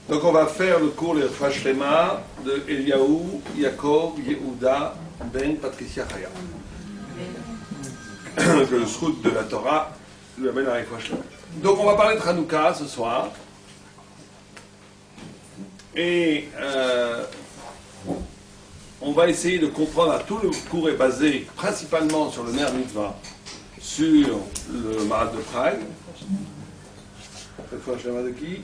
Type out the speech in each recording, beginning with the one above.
Donc on va faire le cours les Shlema de Eliaou, Yaakov, Yehuda, Ben, Patricia Chaya. Que le srout de la Torah lui amène à Refoua Shlema. Donc on va parler de Hanouka ce soir. Et on va essayer de comprendre, tout le cours est basé principalement sur le Ner Mitzvah, sur le Marat de Prague. Refoua Shlema de qui?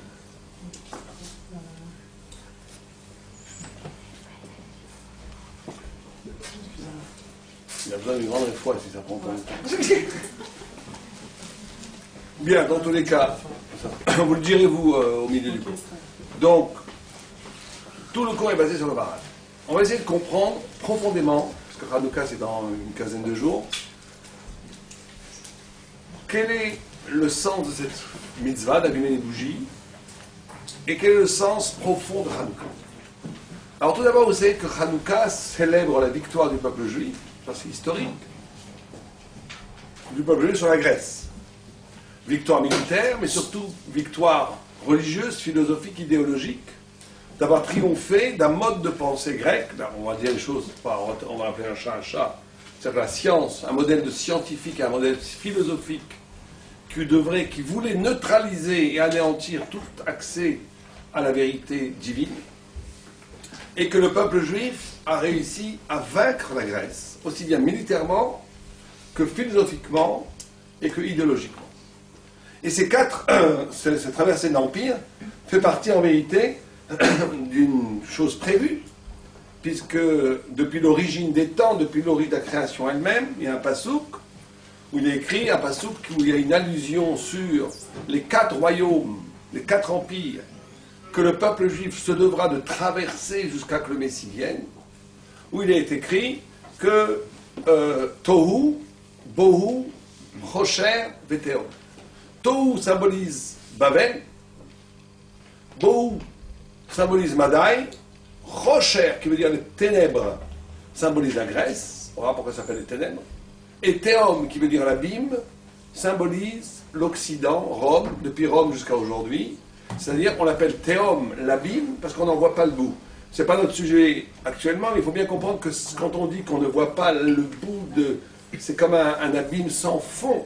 Il y a besoin d'une grande réfoua si ça prend pas le temps. Bien, dans tous les cas, vous le direz vous au milieu du cours. Donc, tout le cours est basé sur le Marat. On va essayer de comprendre profondément, parce que Hanouka c'est dans une quinzaine de jours, quel est le sens de cette mitzvah d'allumer les bougies et quel est le sens profond de Hanouka. Alors tout d'abord, vous savez que Hanouka célèbre la victoire du peuple juif, ça c'est historique, du peuple juif sur la Grèce. Victoire militaire, mais surtout victoire religieuse, philosophique, idéologique, d'avoir triomphé d'un mode de pensée grec, on va dire les choses, on va appeler un chat, c'est-à-dire la science, un modèle de scientifique, un modèle philosophique qui voulait neutraliser et anéantir tout accès à la vérité divine, et que le peuple juif a réussi à vaincre la Grèce, aussi bien militairement que philosophiquement et que idéologiquement. Et cette traversée de l'Empire fait partie en vérité d'une chose prévue, puisque depuis l'origine des temps, depuis l'origine de la création elle-même, il y a un pasouk où il est écrit, un pasouk où il y a une allusion sur les 4 royaumes, les 4 empires, que le peuple juif se devra de traverser jusqu'à que le Messie vienne, où il est écrit que Tohu, Bohu, Rocher, Vétéo. Tohu symbolise Babel, Bohu symbolise Madaï, Rocher, qui veut dire les ténèbres, symbolise la Grèce, on verra pourquoi ça s'appelle les ténèbres, et Théum, qui veut dire l'abîme, symbolise l'Occident, Rome, depuis Rome jusqu'à aujourd'hui, c'est-à-dire on l'appelle Théum, l'abîme, parce qu'on n'en voit pas le bout. Ce n'est pas notre sujet actuellement, mais il faut bien comprendre que quand on dit qu'on ne voit pas le bout de... C'est comme un abîme sans fond.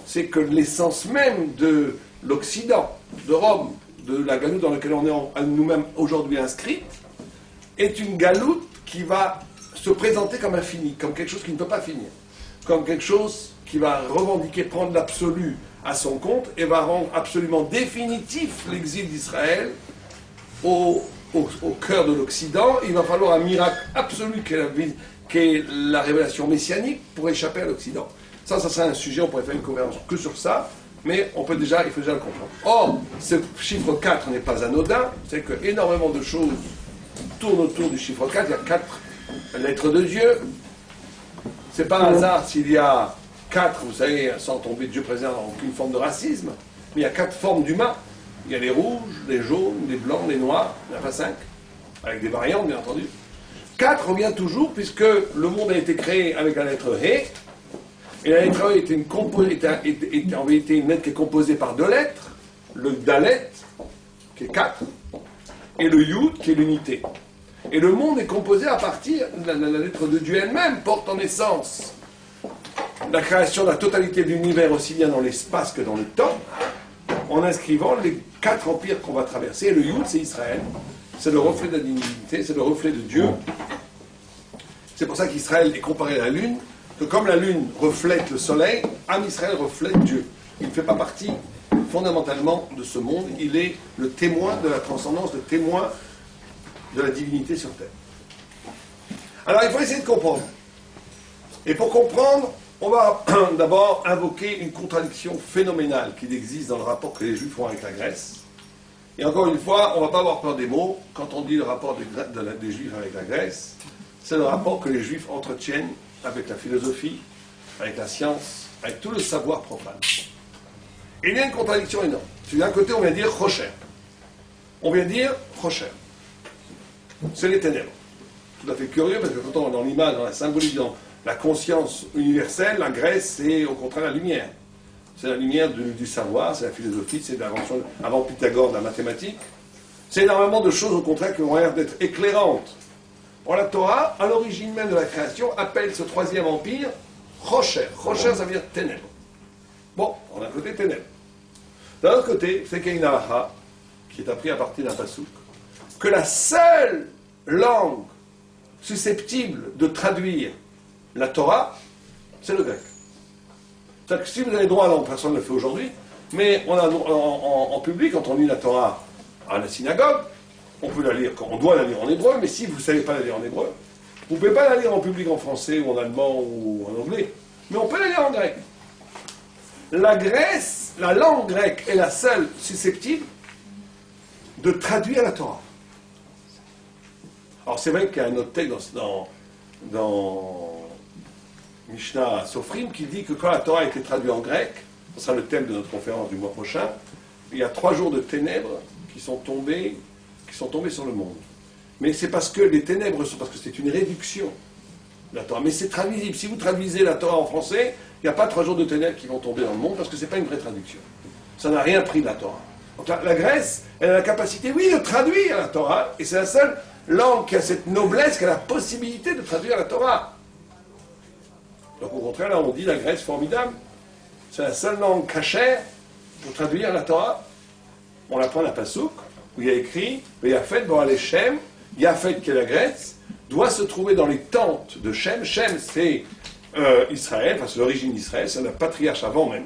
C'est que l'essence même de l'Occident, de Rome, de la galoute dans laquelle on est nous-mêmes aujourd'hui inscrits, est une galoute qui va se présenter comme infinie, comme quelque chose qui ne peut pas finir, comme quelque chose qui va revendiquer, prendre l'absolu à son compte et va rendre absolument définitif l'exil d'Israël au cœur de l'Occident. Il va falloir un miracle absolu qu'est la révélation messianique pour échapper à l'Occident. Ça serait un sujet, on pourrait faire une conférence que sur ça, mais il faut déjà le comprendre. Or, ce chiffre 4 n'est pas anodin, c'est qu'énormément de choses tournent autour du chiffre 4, il y a 4 lettres de Dieu. C'est pas un hasard s'il y a 4, vous savez, sans tomber, Dieu présente dans aucune forme de racisme, mais il y a 4 formes d'humains. Il y a les rouges, les jaunes, les blancs, les noirs, il n'y en a pas 5, avec des variantes bien entendu. 4 revient toujours, puisque le monde a été créé avec la lettre He, et la lettre E est en vérité une lettre qui est composée par 2 lettres, le Dalet, qui est 4, et le Yud, qui est l'unité. Et le monde est composé à partir de la lettre de Dieu elle-même, porte en essence la création de la totalité de l'univers, aussi bien dans l'espace que dans le temps, en inscrivant les 4 empires qu'on va traverser. Et le Yud, c'est Israël, c'est le reflet de la divinité, c'est le reflet de Dieu. C'est pour ça qu'Israël est comparé à la Lune, que comme la Lune reflète le Soleil, Am Israël reflète Dieu. Il ne fait pas partie fondamentalement de ce monde, il est le témoin de la transcendance, le témoin de la divinité sur Terre. Alors il faut essayer de comprendre. Et pour comprendre, on va d'abord invoquer une contradiction phénoménale qui existe dans le rapport que les Juifs ont avec la Grèce. Et encore une fois, on ne va pas avoir peur des mots. Quand on dit le rapport des Juifs avec la Grèce, c'est le rapport que les Juifs entretiennent avec la philosophie, avec la science, avec tout le savoir profane. Et il y a une contradiction énorme. D'un côté, on vient dire Rocher. On vient dire Rocher. C'est les ténèbres. Tout à fait curieux, parce que quand on est dans l'image, dans la symbolique, dans la conscience universelle, la Grèce, c'est au contraire la lumière. C'est la lumière du savoir, c'est la philosophie, c'est l'invention, avant Pythagore, de la mathématique. C'est énormément de choses, au contraire, qui ont l'air d'être éclairantes. Or, la Torah, à l'origine même de la création, appelle ce troisième empire Rocher. Rocher, ça veut dire ténèbres. Bon, on a un côté ténèbres. D'un autre côté, c'est qu'il y a une halakha, qui est appris à partir d'un pasouk, que la seule langue susceptible de traduire la Torah, c'est le grec. C'est-à-dire que si vous avez droit à la langue, personne ne le fait aujourd'hui, mais on a, en public, quand on lit la Torah à la synagogue, on peut la lire, on doit la lire en hébreu, mais si vous ne savez pas la lire en hébreu, vous ne pouvez pas la lire en public en français ou en allemand ou en anglais, mais on peut la lire en grec. La Grèce, la langue grecque est la seule susceptible de traduire la Torah. Alors c'est vrai qu'il y a un autre texte dans Mishnah Sofrim qui dit que quand la Torah a été traduite en grec, ce sera le thème de notre conférence du mois prochain, il y a 3 jours de ténèbres qui sont tombés sur le monde. Mais c'est parce que les ténèbres sont parce que c'est une réduction de la Torah. Mais c'est traduisible. Si vous traduisez la Torah en français, il n'y a pas 3 jours de ténèbres qui vont tomber dans le monde parce que ce n'est pas une vraie traduction. Ça n'a rien pris de la Torah. Donc la Grèce, elle a la capacité, oui, de traduire la Torah, et c'est la seule langue qui a cette noblesse, qui a la possibilité de traduire la Torah. Donc au contraire, là on dit la Grèce formidable, c'est la seule langue cachère pour traduire la Torah. On l'apprend à la Passouk, où il y a écrit Yafet Boral Shem, Yafet qui est la Grèce, doit se trouver dans les tentes de Shem. Shem c'est Israël, enfin c'est l'origine d'Israël, c'est le patriarche avant même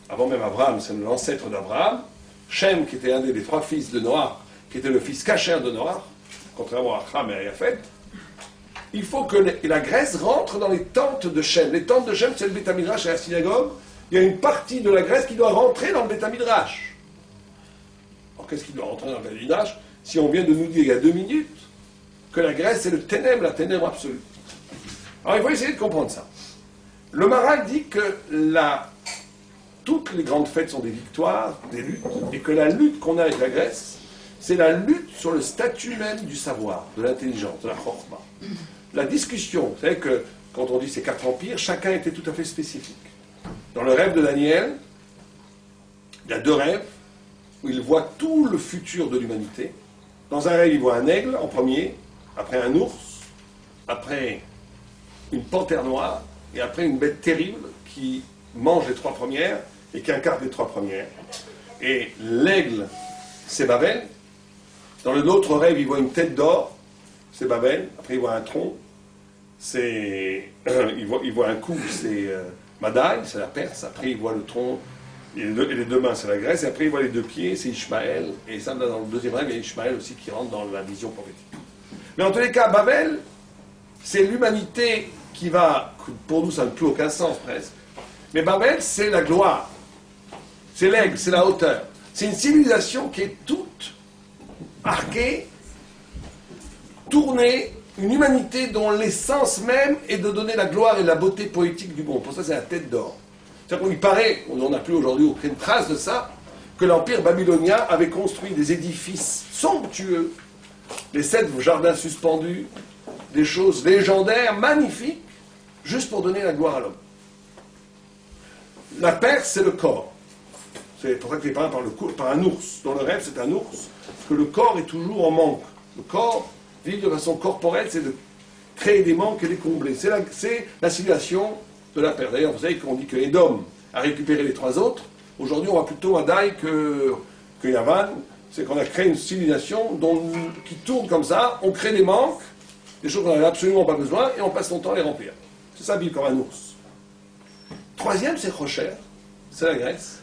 Abraham, c'est l'ancêtre d'Abraham. Shem qui était un des 3 fils de Noach, qui était le fils cachère de Noach, contrairement à Ham et à Yafet. Il faut que la Grèce rentre dans les tentes de Shem. Les tentes de Shem, c'est le Beth Midrash et la synagogue. Il y a une partie de la Grèce qui doit rentrer dans le Beth Midrash. Alors qu'est-ce qui doit rentrer dans le Beth Midrash si on vient de nous dire il y a 2 minutes que la Grèce c'est le ténèbre, la ténèbre absolue. Alors il faut essayer de comprendre ça. Le Maral dit que toutes les grandes fêtes sont des victoires, des luttes, et que la lutte qu'on a avec la Grèce, c'est la lutte sur le statut même du savoir, de l'intelligence, de la chorma. La discussion, vous savez que quand on dit ces 4 empires, chacun était tout à fait spécifique. Dans le rêve de Daniel, il y a 2 rêves où il voit tout le futur de l'humanité. Dans un rêve, il voit un aigle en premier, après un ours, après une panthère noire, et après une bête terrible qui mange les 3 premières et qui incarne les 3 premières. Et l'aigle, c'est Babel. Dans l'autre rêve, il voit une tête d'or, c'est Babel. Après, il voit un tronc, il voit un cou, c'est Madaï, c'est la Perse. Après, il voit le tronc, et les 2 mains, c'est la Grèce. Et après, il voit les 2 pieds, c'est Ishmaël. Et ça, dans le 2e rêve, il y a Ishmaël aussi qui rentre dans la vision prophétique. Mais en tous les cas, Babel, c'est l'humanité qui va, pour nous, ça n'a plus aucun sens presque. Mais Babel, c'est la gloire. C'est l'aigle, c'est la hauteur. C'est une civilisation qui est toute arquée, tournée, une humanité dont l'essence même est de donner la gloire et la beauté poétique du monde. Pour ça, c'est la tête d'or. C'est-à-dire qu'il paraît, on n'a plus aujourd'hui aucune trace de ça, que l'empire babylonien avait construit des édifices somptueux, les 7 jardins suspendus, des choses légendaires, magnifiques, juste pour donner la gloire à l'homme. La Perse, c'est le corps. C'est pour ça qu'il est peint par un ours. Dans le rêve, c'est un ours, parce que le corps est toujours en manque. Le corps, vivre de façon corporelle, c'est de créer des manques et les combler. C'est la civilisation de la Perse. D'ailleurs, vous savez qu'on dit que Édom a récupéré les 3 autres. Aujourd'hui, on voit plutôt Hadaï que Yavan. C'est qu'on a créé une civilisation qui tourne comme ça, on crée des manques, des choses qu'on n'a absolument pas besoin, et on passe son temps à les remplir. C'est ça, vivre comme un ours. 3e, c'est Rocher, c'est la Grèce.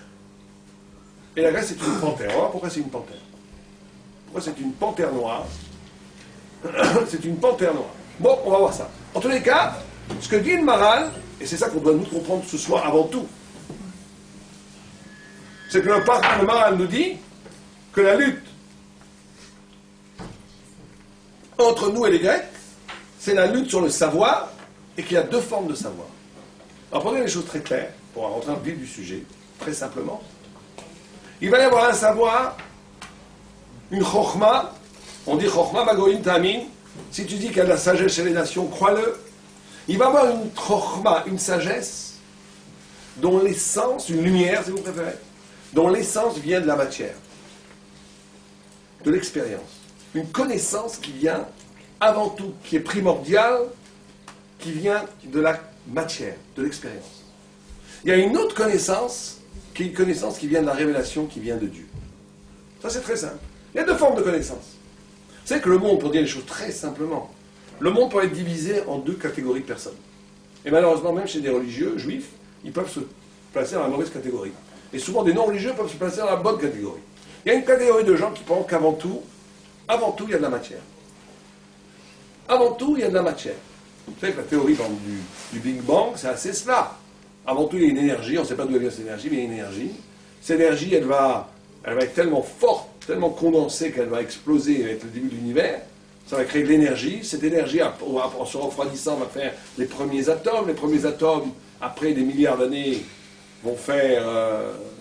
Et la Grèce, c'est une panthère. On va voir pourquoi c'est une panthère. Pourquoi c'est une panthère noire? C'est une panthère noire. Bon, on va voir ça. En tous les cas, ce que dit le Maral, et c'est ça qu'on doit nous comprendre ce soir avant tout, c'est que le Maral nous dit que la lutte entre nous et les Grecs, c'est la lutte sur le savoir, et qu'il y a 2 formes de savoir. Alors, prenez les choses très claires, pour rentrer dans le vif du sujet, très simplement. Il va y avoir un savoir, une chokhma, on dit chokhma bagoïm tamin, si tu dis qu'il y a de la sagesse chez les nations, crois-le. Il va y avoir une chokhma, une sagesse, dont l'essence, une lumière si vous préférez, dont l'essence vient de la matière. de l'expérience. Une connaissance qui vient avant tout, qui est primordiale, qui vient de la matière, de l'expérience. Il y a une autre connaissance, qui est une connaissance qui vient de la révélation, qui vient de Dieu. Ça, c'est très simple. Il y a deux formes de connaissance. Vous savez que le monde, pour dire les choses très simplement, le monde peut être divisé en deux catégories de personnes. Et malheureusement, même chez des religieux juifs, ils peuvent se placer dans la mauvaise catégorie. Et souvent, des non-religieux peuvent se placer dans la bonne catégorie. Il y a une catégorie de gens qui pensent qu'avant tout, il y a de la matière. Avant tout, il y a de la matière. Vous savez que la théorie du Big Bang, c'est assez cela. Avant tout, il y a une énergie, on ne sait pas d'où vient cette énergie, mais il y a une énergie. Cette énergie, elle va être tellement forte, tellement condensée qu'elle va exploser avec le début de l'univers. Ça va créer de l'énergie. Cette énergie, en se refroidissant, va faire les premiers atomes. Les premiers atomes, après des milliards d'années, vont faire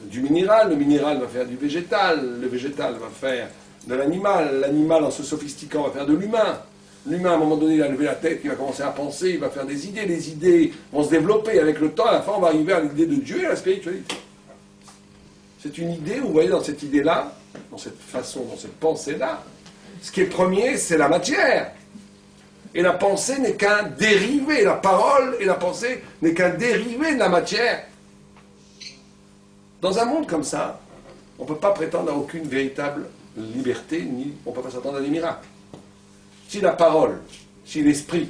du minéral. Le minéral va faire du végétal. Le végétal va faire de l'animal. L'animal, en se sophistiquant, va faire de l'humain. L'humain, à un moment donné, il a levé la tête, il va commencer à penser, il va faire des idées. Les idées vont se développer avec le temps. À la fin, on va arriver à l'idée de Dieu et à la spiritualité. C'est une idée, vous voyez, dans cette idée-là, dans cette façon, dans cette pensée-là, ce qui est premier, c'est la matière. Et la pensée n'est qu'un dérivé. La parole et la pensée n'est qu'un dérivé de la matière. Dans un monde comme ça, on ne peut pas prétendre à aucune véritable liberté, ni on ne peut pas s'attendre à des miracles. Si la parole, si l'esprit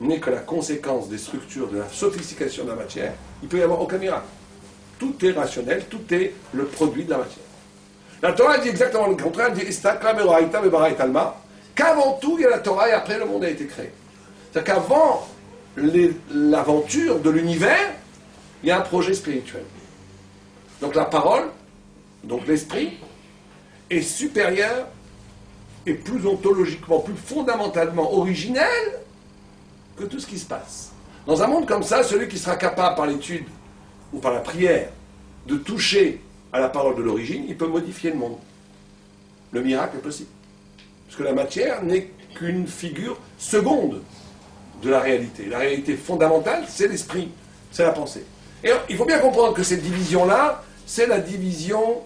n'est que la conséquence des structures, de la sophistication de la matière, il ne peut y avoir aucun miracle. Tout est rationnel, tout est le produit de la matière. La Torah dit exactement le contraire, elle dit qu'avant tout, il y a la Torah et après le monde a été créé. C'est-à-dire qu'avant l'aventure de l'univers, il y a un projet spirituel. Donc la parole, donc l'esprit, est supérieur et plus ontologiquement, plus fondamentalement originel que tout ce qui se passe. Dans un monde comme ça, celui qui sera capable par l'étude ou par la prière de toucher à la parole de l'origine, il peut modifier le monde. Le miracle est possible. Parce que la matière n'est qu'une figure seconde de la réalité. La réalité fondamentale, c'est l'esprit, c'est la pensée. Et il faut bien comprendre que cette division-là, c'est la division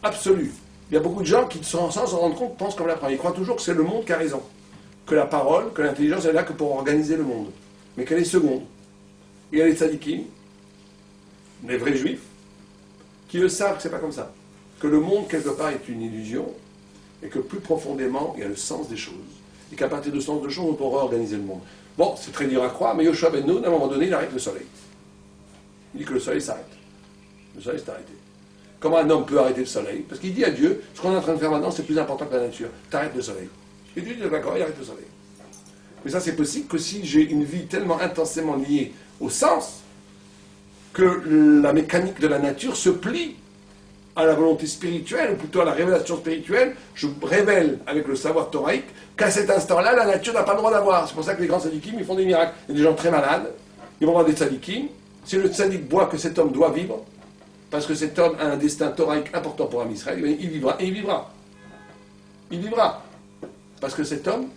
absolue. Il y a beaucoup de gens qui, sans s'en rendre compte, pensent comme la première. Ils croient toujours que c'est le monde qui a raison. Que la parole, que l'intelligence est là que pour organiser le monde. Mais qu'elle est seconde. Il y a les tzadikim, les vrais juifs, qui eux savent que c'est pas comme ça. Que le monde, quelque part, est une illusion, et que plus profondément, il y a le sens des choses. Et qu'à partir du sens des choses, on pourra organiser le monde. Bon, c'est très dur à croire, mais Yoshua ben Nun, à un moment donné, il arrête le soleil. Il dit que le soleil s'arrête. Le soleil s'est arrêté. Comment un homme peut arrêter le soleil? Parce qu'il dit à Dieu, ce qu'on est en train de faire maintenant, c'est plus important que la nature. T'arrêtes le soleil. Et Dieu dit, d'accord, il arrête le soleil. Mais ça, c'est possible que si j'ai une vie tellement intensément liée au sens, que la mécanique de la nature se plie à la volonté spirituelle, ou plutôt à la révélation spirituelle, je révèle avec le savoir thoraïque qu'à cet instant-là, la nature n'a pas le droit d'avoir. C'est pour ça que les grands tzadikim, ils font des miracles. Il y a des gens très malades, ils vont voir des tzadikim. Si le tzadik voit que cet homme doit vivre, parce que cet homme a un destin thoraïque important pour Am Israël, il vivra, et il vivra. Il vivra. Parce que cet homme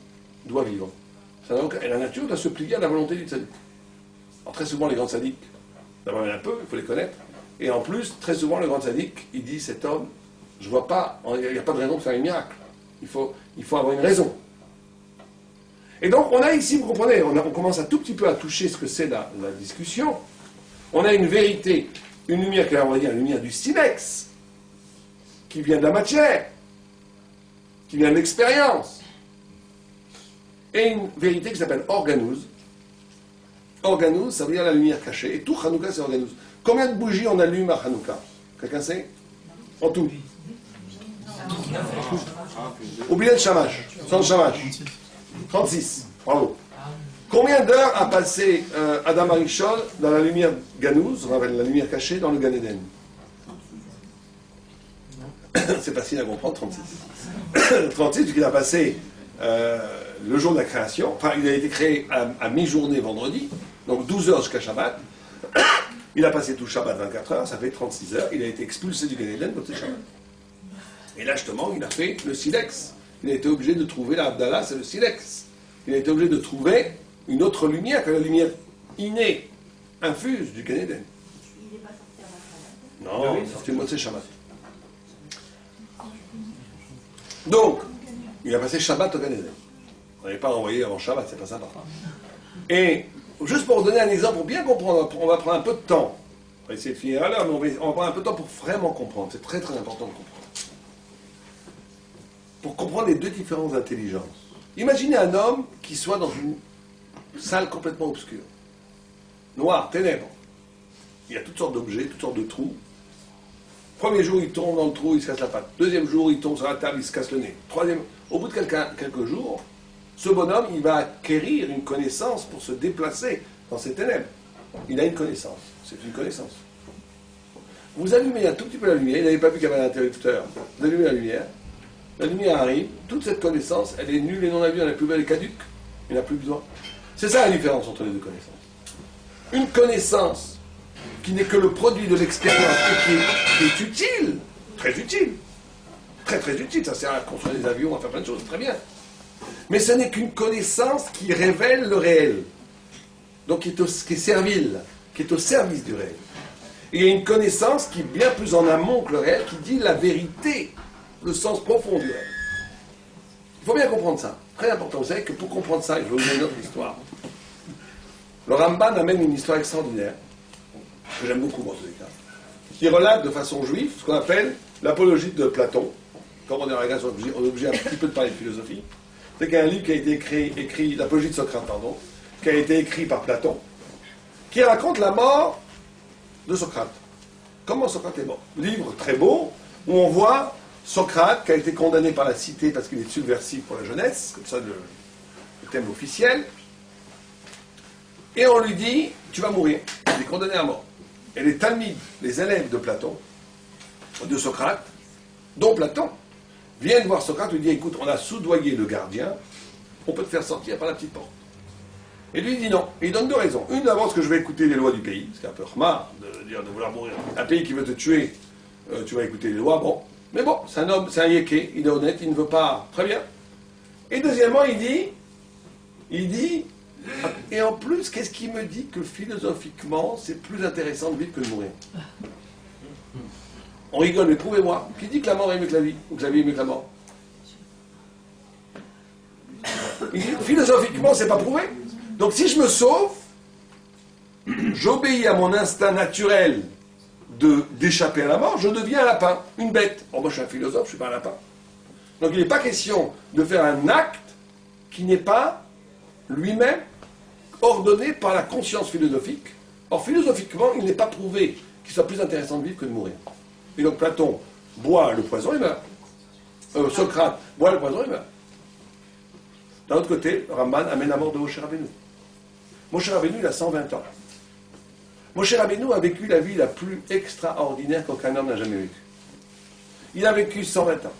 doit vivre. Et la nature doit se plier à la volonté du tzadik. Alors très souvent, les grands tzadiks, d'abord il y en a un peu, il faut les connaître, et en plus, très souvent, le grand tzaddik, il dit, cet homme, je vois pas, il n'y a pas de raison de faire un miracle. Il faut avoir une raison. Et donc, on a ici, vous comprenez, on commence un tout petit peu à toucher ce que c'est la discussion. On a une vérité, une lumière, on va dire, une lumière du silex, qui vient de la matière, qui vient de l'expérience, et une vérité qui s'appelle organouz. Organouz, ça veut dire la lumière cachée, et tout Hanouka, c'est organouz. Combien de bougies on allume à Hanouka? Quelqu'un sait? En tout. Oubliez le chamash, sans le chamash. 36, bravo. Combien d'heures a passé Adam Arishon dans la lumière ganouz, on appelle la lumière cachée, dans le Gan Eden? C'est facile à comprendre, 36. 36, puisqu'il a passé le jour de la création, enfin il a été créé à mi-journée vendredi, donc 12 heures jusqu'à Shabbat. Il a passé tout le Shabbat 24 heures, ça fait 36 heures, il a été expulsé du Gan Eden pour ce Shabbat. Et là justement, il a fait le silex. Il a été obligé de trouver la Abdallah, c'est le silex. Il a été obligé de trouver une autre lumière que la lumière innée, infuse du Gan Eden. Il n'est pas sorti à la fin. Non, c'est le Motzei Shabbat. Donc, il a passé Shabbat au Gan Eden. On n'avait pas envoyé avant Shabbat, c'est pas sympa. Et, juste pour vous donner un exemple, pour bien comprendre, on va prendre un peu de temps. On va essayer de finir à l'heure, mais on va prendre un peu de temps pour vraiment comprendre. C'est très très important de comprendre. Pour comprendre les deux différentes intelligences. Imaginez un homme qui soit dans une salle complètement obscure. Noir, ténèbres. Il y a toutes sortes d'objets, toutes sortes de trous. Premier jour, il tombe dans le trou, il se casse la patte. Deuxième jour, il tombe sur la table, il se casse le nez. Troisième, au bout de quelques jours, ce bonhomme, il va acquérir une connaissance pour se déplacer dans ces ténèbres. Il a une connaissance. C'est une connaissance. Vous allumez un tout petit peu la lumière, il n'avait pas vu qu'il y avait un interrupteur. Vous allumez la lumière arrive, toute cette connaissance, elle est nulle et non avue, elle est plus belle et caduque, il n'a plus besoin. C'est ça la différence entre les deux connaissances. Une connaissance qui n'est que le produit de l'expérience et qui est utile, très utile, très utile, ça sert à construire des avions, à faire plein de choses, très bien. Mais ce n'est qu'une connaissance qui révèle le réel, donc qui est servile, qui est au service du réel. Et il y a une connaissance qui est bien plus en amont que le réel, qui dit la vérité, le sens profond du réel. Il faut bien comprendre ça, très important. Vous savez que pour comprendre ça, je vais vous donner une autre histoire. Le Ramban amène une histoire extraordinaire, que j'aime beaucoup dans tous les cas, qui relate de façon juive ce qu'on appelle l'apologie de Platon. Comme on est en regard, on est obligé un petit peu de parler de philosophie. C'est qu'il y a un livre qui a été écrit l'apologie de Socrate, pardon, qui a été écrit par Platon, qui raconte la mort de Socrate. Comment Socrate est mort. Livre très beau, où on voit Socrate, qui a été condamné par la cité parce qu'il est subversif pour la jeunesse, comme ça le thème officiel, et on lui dit, tu vas mourir, il est condamné à mort. Et les Talmides, les élèves de Platon, de Socrate, dont Platon, viennent voir Socrate, lui dit, écoute, on a soudoyé le gardien, on peut te faire sortir par la petite porte. Et lui il dit non, et il donne deux raisons. Une, d'abord, parce que je vais écouter les lois du pays, c'est un peu rmar de vouloir mourir. Un pays qui veut te tuer, tu vas écouter les lois, bon. Mais bon, c'est un homme, c'est un yéké, il est honnête, il ne veut pas. Très bien. Et deuxièmement, il dit, et en plus, qu'est-ce qui me dit que philosophiquement, c'est plus intéressant de vivre que de mourir? On rigole, mais prouvez-moi. Qui dit que la mort est mieux que la vie? Ou que la vie est mieux que la mort? Il dit, philosophiquement, c'est pas prouvé. Donc si je me sauve, j'obéis à mon instinct naturel d'échapper à la mort, je deviens un lapin, une bête. Bon, moi je suis un philosophe, je ne suis pas un lapin. Donc il n'est pas question de faire un acte qui n'est pas lui-même ordonné par la conscience philosophique. Or philosophiquement, il n'est pas prouvé qu'il soit plus intéressant de vivre que de mourir. Et donc Platon boit le poison, il meurt. Socrate boit le poison, il meurt. D'un autre côté, Ramban amène la mort de Moshe Rabbeinu. Moshe Rabbeinu, il a 120 ans. Moshe Rabbeinu a vécu la vie la plus extraordinaire qu'aucun homme n'a jamais vécue. Il a vécu 120 ans.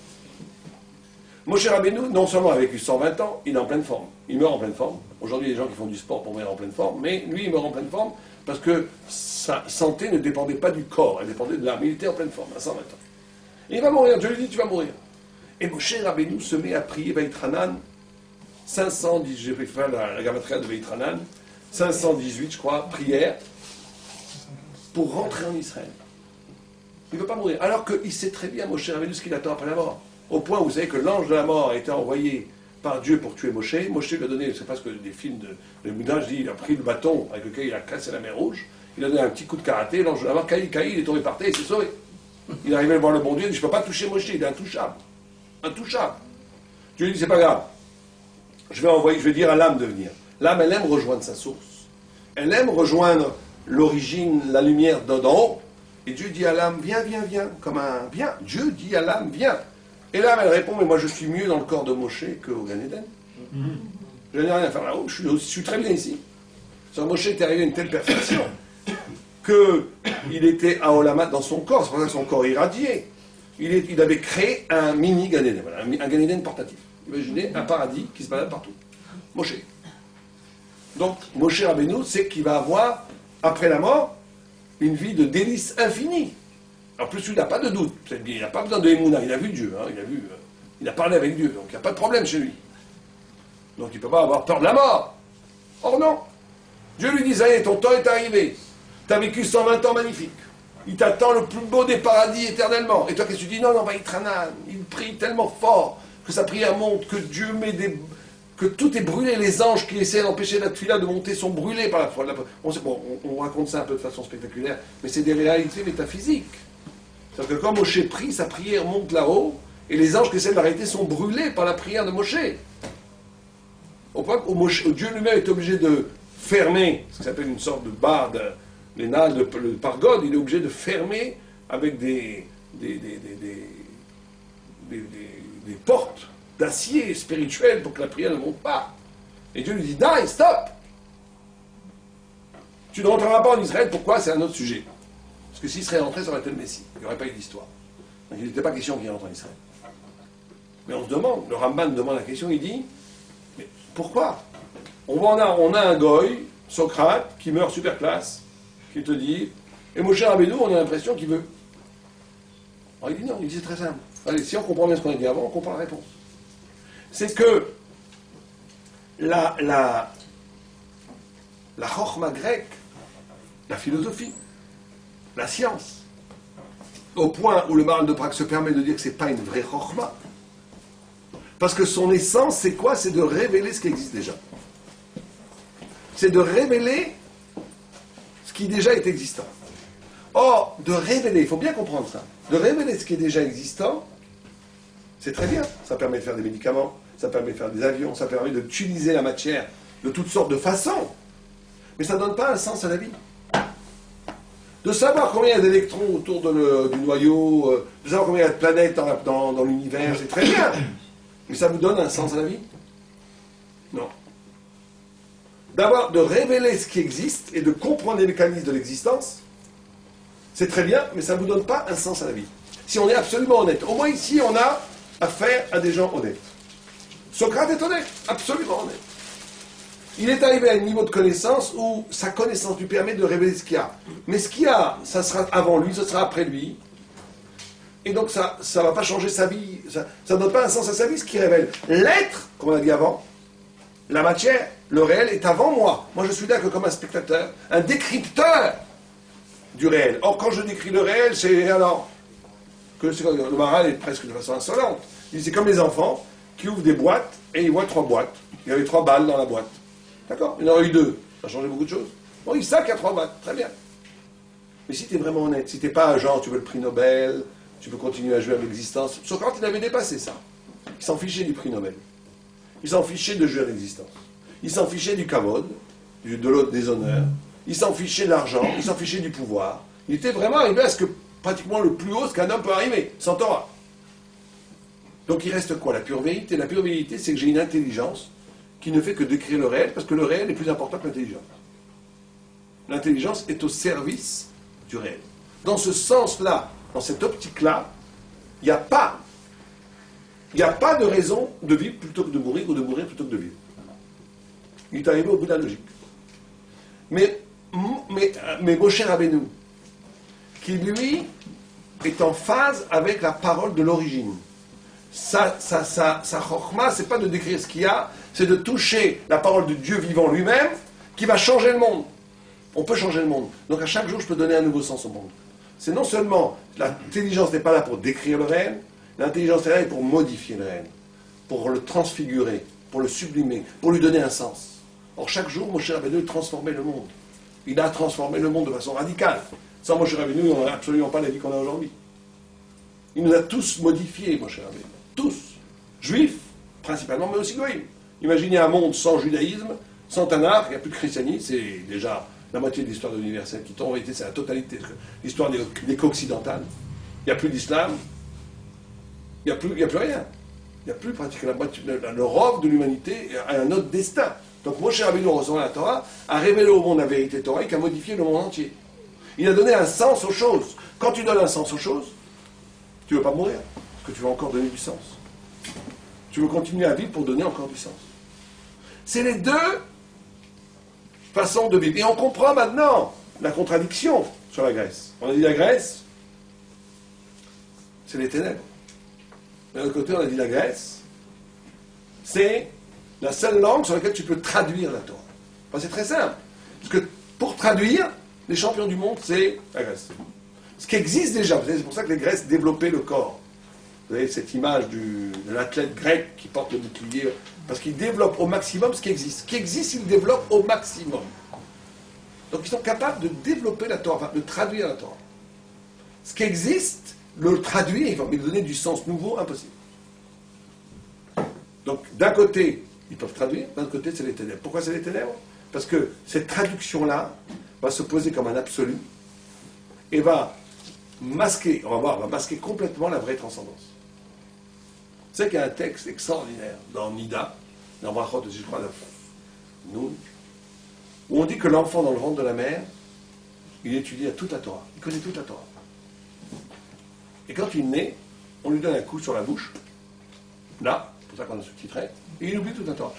Moshe Rabbeinu, non seulement a vécu 120 ans, il est en pleine forme. Il meurt en pleine forme. Aujourd'hui, il y a des gens qui font du sport pour mourir en pleine forme, mais lui, il meurt en pleine forme parce que sa santé ne dépendait pas du corps, elle dépendait de l'âme. Il était en pleine forme, à 120 ans. Et il va mourir, Dieu lui dit, tu vas mourir. Et Moshe Rabbeinu se met à prier Vaïtranan, 510, j'ai fait la gamatria de Vaïtranan, 518, je crois, prières, pour rentrer en Israël. Il ne veut pas mourir. Alors qu'il sait très bien, Moshe Rabbeinu, ce qu'il attend après la mort. Au point où vous savez que l'ange de la mort a été envoyé par Dieu pour tuer Moshe. Moshe lui a donné, c'est parce que des films de Bouddha, je dis, il a pris le bâton avec lequel il a cassé la mer Rouge, il a donné un petit coup de karaté, l'ange de la mort, il est tombé par terre, il s'est sauvé. Il est arrivé à voir le bon Dieu, il dit, je ne peux pas toucher Moshe, il est intouchable. Intouchable. Dieu lui dit, c'est pas grave. Je vais dire à l'âme de venir. L'âme, elle aime rejoindre sa source. Elle aime rejoindre l'origine, la lumière d'en haut. Et Dieu dit à l'âme, viens, viens, viens, comme un viens. Dieu dit à l'âme, viens. Et l'âme, elle répond, mais moi je suis mieux dans le corps de Moshe qu'au Gan Eden. Je n'ai rien à faire là-haut, je suis très bien ici. Moshe était arrivé à une telle perfection qu'il était à Olamat dans son corps, c'est pour ça que son corps irradiait. Il avait créé un mini Gan Eden, voilà, un Gan Eden portatif. Imaginez un paradis qui se balade partout. Moshe. Donc, Moshe Rabbeinu, c'est qu'il va avoir, après la mort, une vie de délice infinie. En plus, il n'a pas de doute. Il n'a pas besoin de Emouna. Il a vu Dieu. Hein, il a parlé avec Dieu. Donc, il n'y a pas de problème chez lui. Donc, il ne peut pas avoir peur de la mort. Or, non. Dieu lui dit, ça y est, ton temps est arrivé. Tu as vécu 120 ans magnifiques. Il t'attend le plus beau des paradis éternellement. Et toi, qu'est-ce que tu dis? Non, non, Vaïtranan, il prie tellement fort. que sa prière monte, que Dieu met que tout est brûlé, les anges qui essaient d'empêcher la tuila de monter sont brûlés par la foi. On raconte ça un peu de façon spectaculaire, mais c'est des réalités métaphysiques. C'est-à-dire que quand Moshe prie, sa prière monte là-haut, et les anges qui essaient de l'arrêter sont brûlés par la prière de Moshe. Au point où Dieu lui-même est obligé de fermer, ce qui s'appelle une sorte de barre, les nales, le pargode, il est obligé de fermer avec des portes d'acier spirituel pour que la prière ne monte pas. Et Dieu lui dit, die, stop. Tu ne rentreras pas en Israël, pourquoi? C'est un autre sujet. Parce que s'il serait rentré, ça aurait été le Messie. Il n'y aurait pas eu d'histoire. Donc il n'était pas question qu'il rentre en Israël. Mais on se demande, le Ramban demande la question, il dit, mais pourquoi? On a un goy, Socrate, qui meurt super classe, qui te dit, et Moshe Rabbeinu, on a l'impression qu'il veut. Alors il dit non, il dit c'est très simple. Allez, si on comprend bien ce qu'on a dit avant, on comprend la réponse. C'est que la chokhma grecque, la philosophie, la science, au point où le Maharal de Prague se permet de dire que ce n'est pas une vraie chokhma, parce que son essence, c'est quoi? C'est de révéler ce qui existe déjà. C'est de révéler ce qui déjà est existant. Or, de révéler, il faut bien comprendre ça, de révéler ce qui est déjà existant, c'est très bien. Ça permet de faire des médicaments, ça permet de faire des avions, ça permet d'utiliser la matière de toutes sortes de façons. Mais ça ne donne pas un sens à la vie. De savoir combien il y a d'électrons autour du noyau, de savoir combien il y a de planètes dans l'univers, c'est très bien. Mais ça vous donne un sens à la vie? Non. De révéler ce qui existe et de comprendre les mécanismes de l'existence, c'est très bien, mais ça ne vous donne pas un sens à la vie. Si on est absolument honnête. Au moins ici, on a affaire à des gens honnêtes. Socrate est honnête, absolument honnête. Il est arrivé à un niveau de connaissance où sa connaissance lui permet de révéler ce qu'il y a. Mais ce qu'il y a, ça sera avant lui, ce sera après lui. Et donc ça ne va pas changer sa vie. Ça ne donne pas un sens à sa vie, ce qui révèle. L'être, comme on a dit avant, la matière, le réel est avant moi. Moi je suis là que comme un spectateur, un décrypteur du réel. Or quand je décris le réel, c'est alors... Le Maharal est presque de façon insolente. Il dit c'est comme les enfants qui ouvrent des boîtes et ils voient 3 boîtes. Il y avait 3 balles dans la boîte. D'accord? Il y en aurait eu 2. Ça a changé beaucoup de choses. Bon, ils savent qu'il y a 3 balles. Très bien. Mais si tu es vraiment honnête, si tu n'es pas genre tu veux le prix Nobel, tu peux continuer à jouer avec l'existence. Socrate, il avait dépassé ça. Il s'en fichait du prix Nobel. Il s'en fichait de jouer à l'existence. Il s'en fichait du kavod, des honneurs. Il s'en fichait de l'argent. Il s'en fichait du pouvoir. Il était vraiment arrivé à ce que pratiquement le plus haut, ce qu'un homme peut arriver, sans Torah. Donc il reste quoi? La pure vérité. La pure vérité, c'est que j'ai une intelligence qui ne fait que décrire le réel, parce que le réel est plus important que l'intelligence. L'intelligence est au service du réel. Dans ce sens-là, dans cette optique-là, il n'y a pas de raison de vivre plutôt que de mourir, ou de mourir plutôt que de vivre. Il est arrivé au bout de la logique. Mais Moshe Rabbeinu, qui lui est en phase avec la parole de l'origine. Sa chokhma, c'est pas de décrire ce qu'il y a, c'est de toucher la parole de Dieu vivant lui-même, qui va changer le monde. On peut changer le monde. Donc à chaque jour, je peux donner un nouveau sens au monde. C'est non seulement, l'intelligence n'est pas là pour décrire le réel, l'intelligence est là pour modifier le réel, pour le transfigurer, pour le sublimer, pour lui donner un sens. Or chaque jour, Moshe Rabbeinu transformait le monde. Il a transformé le monde de façon radicale. Sans Moshe Rabbeinu, on n'a absolument pas la vie qu'on a aujourd'hui. Il nous a tous modifiés, Moshe Rabbeinu. Tous. Juifs, principalement, mais aussi goïms. Imaginez un monde sans judaïsme, sans Tanakh, il n'y a plus de christianisme, c'est déjà la moitié de l'histoire de l'universel qui tombe. En réalité, c'est la totalité. L'histoire des co-occidentales. Il n'y a plus d'islam. Il n'y a plus rien. Il n'y a plus pratiquement la moitié. L'Europe de l'humanité a un autre destin. Donc Moshe Rabbeinu, recevant la Torah, a révélé au monde la vérité thoraïque, a modifié le monde entier. Il a donné un sens aux choses. Quand tu donnes un sens aux choses, tu ne veux pas mourir, parce que tu veux encore donner du sens. Tu veux continuer à vivre pour donner encore du sens. C'est les deux façons de vivre. Et on comprend maintenant la contradiction sur la Grèce. On a dit la Grèce, c'est les ténèbres. De l'autre côté, on a dit la Grèce, c'est la seule langue sur laquelle tu peux traduire la Torah. Enfin, c'est très simple. Parce que pour traduire, les champions du monde, c'est la Grèce. Ce qui existe déjà, c'est pour ça que les Grèces développaient le corps. Vous avez cette image de l'athlète grec qui porte le bouclier, parce qu'il développe au maximum ce qui existe. Ce qui existe, il le développe au maximum. Donc ils sont capables de développer la Torah, enfin de traduire la Torah. Ce qui existe, le traduire, mais donner du sens nouveau, impossible. Donc d'un côté, ils peuvent traduire, d'un autre côté, c'est les ténèbres. Pourquoi c'est les ténèbres? Parce que cette traduction-là va se poser comme un absolu et va masquer, on va voir, va masquer complètement la vraie transcendance. Vous savez qu'il y a un texte extraordinaire dans Nida, dans Brachot, je crois, nous, où on dit que l'enfant dans le ventre de la mère, il étudie toute la Torah, il connaît toute la Torah. Et quand il naît, on lui donne un coup sur la bouche, là, c'est pour ça qu'on a sous-titré, et il oublie toute la Torah.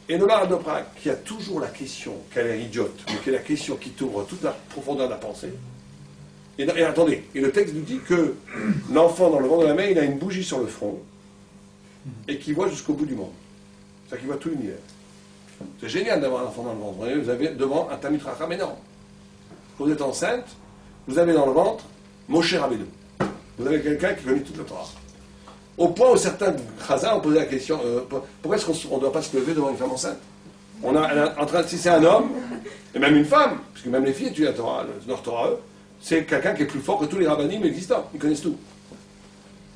Et Nola Adopra, qui a toujours la question, qu'elle est idiote, mais qui est la question qui t'ouvre toute la profondeur de la pensée, et attendez, et le texte nous dit que l'enfant dans le ventre de la mère, il a une bougie sur le front, et qui voit jusqu'au bout du monde. C'est-à-dire qu'il voit tout l'univers. C'est génial d'avoir un enfant dans le ventre. Vous avez devant un Talmid Chacham énorme. Quand vous êtes enceinte, vous avez dans le ventre Moshe Rabbeinu. Vous avez quelqu'un qui connaît toute la Torah. Au point où certains Chazal ont posé la question, pourquoi est-ce qu'on ne doit pas se lever devant une femme enceinte? Si c'est un homme, et même une femme, puisque même les filles étudient la Torah, leur Torah, c'est quelqu'un qui est plus fort que tous les rabbinim existants. Ils connaissent tout.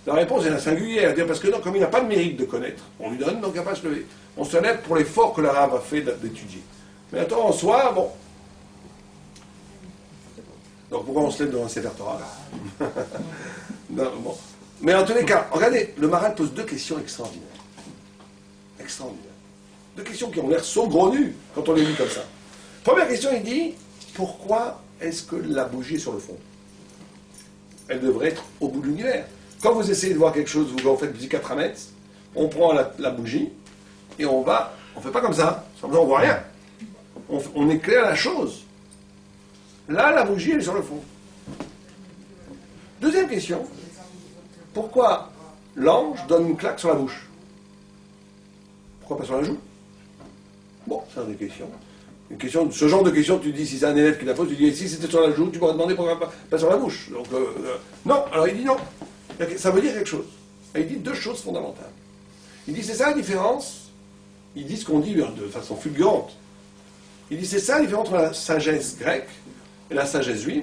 La réponse est la singulière, parce que non, comme il n'a pas de mérite de connaître, on lui donne, donc il n'a pas à se lever. On se lève pour l'effort que l'arabe a fait d'étudier. Mais la Torah en soi, bon. Donc pourquoi on se lève devant un Sefer Torah? Non, bon. Mais en tous les cas, regardez, le Maharal pose deux questions extraordinaires. Extraordinaires. Deux questions qui ont l'air saugrenues quand on les lit comme ça. Première question, il dit, pourquoi est-ce que la bougie est sur le front? Elle devrait être au bout de l'univers. Quand vous essayez de voir quelque chose, vous faites du 4 mètres, on prend la bougie et on ne fait pas comme ça, on ne voit rien. On éclaire la chose. Là, la bougie, elle est sur le fond. Deuxième question, pourquoi l'ange donne une claque sur la bouche? Pourquoi pas sur la joue? Bon, c'est des questions. Ce genre de questions, tu dis, si c'est un élève qui la pose, tu dis, si c'était sur la joue, tu pourrais demander pourquoi pas sur la bouche. Donc, non, alors il dit non. Ça veut dire quelque chose. Et il dit deux choses fondamentales. Il dit, c'est ça la différence. Il dit ce qu'on dit de façon fulgurante. Il dit, c'est ça la différence entre la sagesse grecque et la sagesse juive.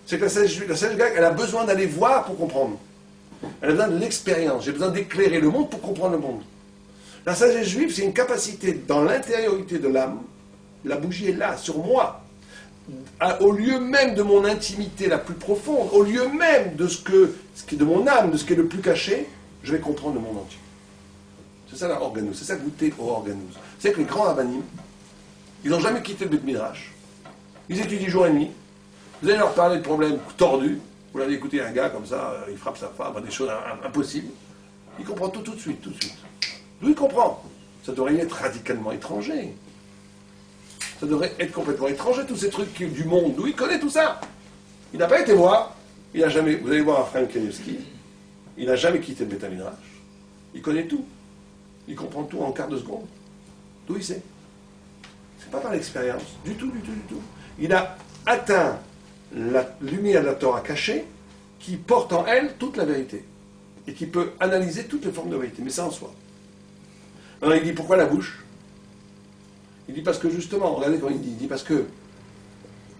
C'est que la sagesse grecque, elle a besoin d'aller voir pour comprendre. Elle a besoin de l'expérience. J'ai besoin d'éclairer le monde pour comprendre le monde. La sagesse juive, c'est une capacité dans l'intériorité de l'âme. La bougie est là, sur moi. Au lieu même de mon intimité la plus profonde, au lieu même de ce qui est de mon âme, de ce qui est le plus caché, je vais comprendre le monde entier. C'est ça la organose, c'est ça goûter au organose. C'est que les grands rabbinim, ils n'ont jamais quitté le Beth Midrash. Ils étudient jour et nuit. Vous allez leur parler de problèmes tordus. Vous allez écouter un gars comme ça, il frappe sa femme, des choses impossibles. Il comprend tout de suite, tout de suite. D'où il comprend? Ça devrait y être radicalement étranger. Ça devrait être complètement étranger, tous ces trucs du monde, d'où il connaît tout ça. Il n'a pas été voir, il n'a jamais, vous allez voir Raphaël Kanievski, il n'a jamais quitté le Beth Midrash. Il connaît tout. Il comprend tout en quart de seconde. D'où il sait? C'est pas par l'expérience, du tout. Il a atteint la lumière de la Torah cachée qui porte en elle toute la vérité et qui peut analyser toutes les formes de vérité, mais ça en soi. Alors il dit pourquoi la bouche? Il dit parce que justement, regardez comment il dit parce que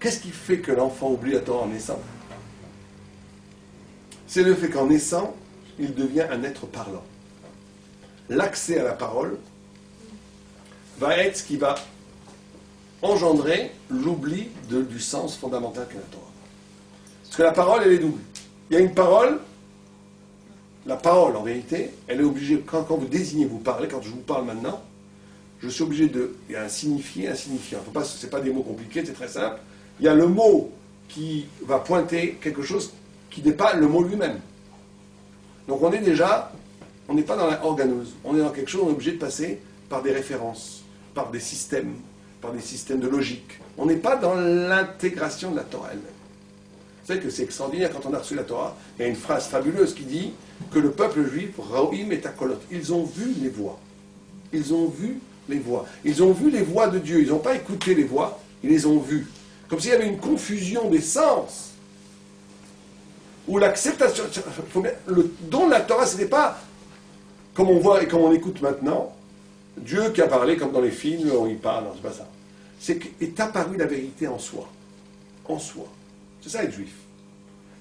qu'est-ce qui fait que l'enfant oublie la Torah en naissant? C'est le fait qu'en naissant, il devient un être parlant. L'accès à la parole va être ce qui va engendrer l'oubli du sens fondamental qu'est la Torah. Parce que la parole, elle est double. Il y a une parole, la parole en vérité, elle est obligée, quand vous désignez, vous parlez, quand je vous parle maintenant, je suis obligé de... Il y a un signifié, un signifiant. Ce n'est pas des mots compliqués, c'est très simple. Il y a le mot qui va pointer quelque chose qui n'est pas le mot lui-même. Donc on n'est pas dans la organose. On est dans quelque chose, on est obligé de passer par des références, par des systèmes de logique. On n'est pas dans l'intégration de la Torah elle-même. Vous savez que c'est extraordinaire, quand on a reçu la Torah, il y a une phrase fabuleuse qui dit que le peuple juif, Raoim et Takolot, ils ont vu les voix. Ils ont vu les voix. Ils ont vu les voix de Dieu. Ils n'ont pas écouté les voix, ils les ont vues. Comme s'il y avait une confusion des sens. où l'acceptation, le don de la Torah, ce n'était pas comme on voit et comme on écoute maintenant, Dieu qui a parlé comme dans les films où il parle, non, c'est pas ça. C'est qu'est apparue la vérité en soi. En soi. C'est ça être juif.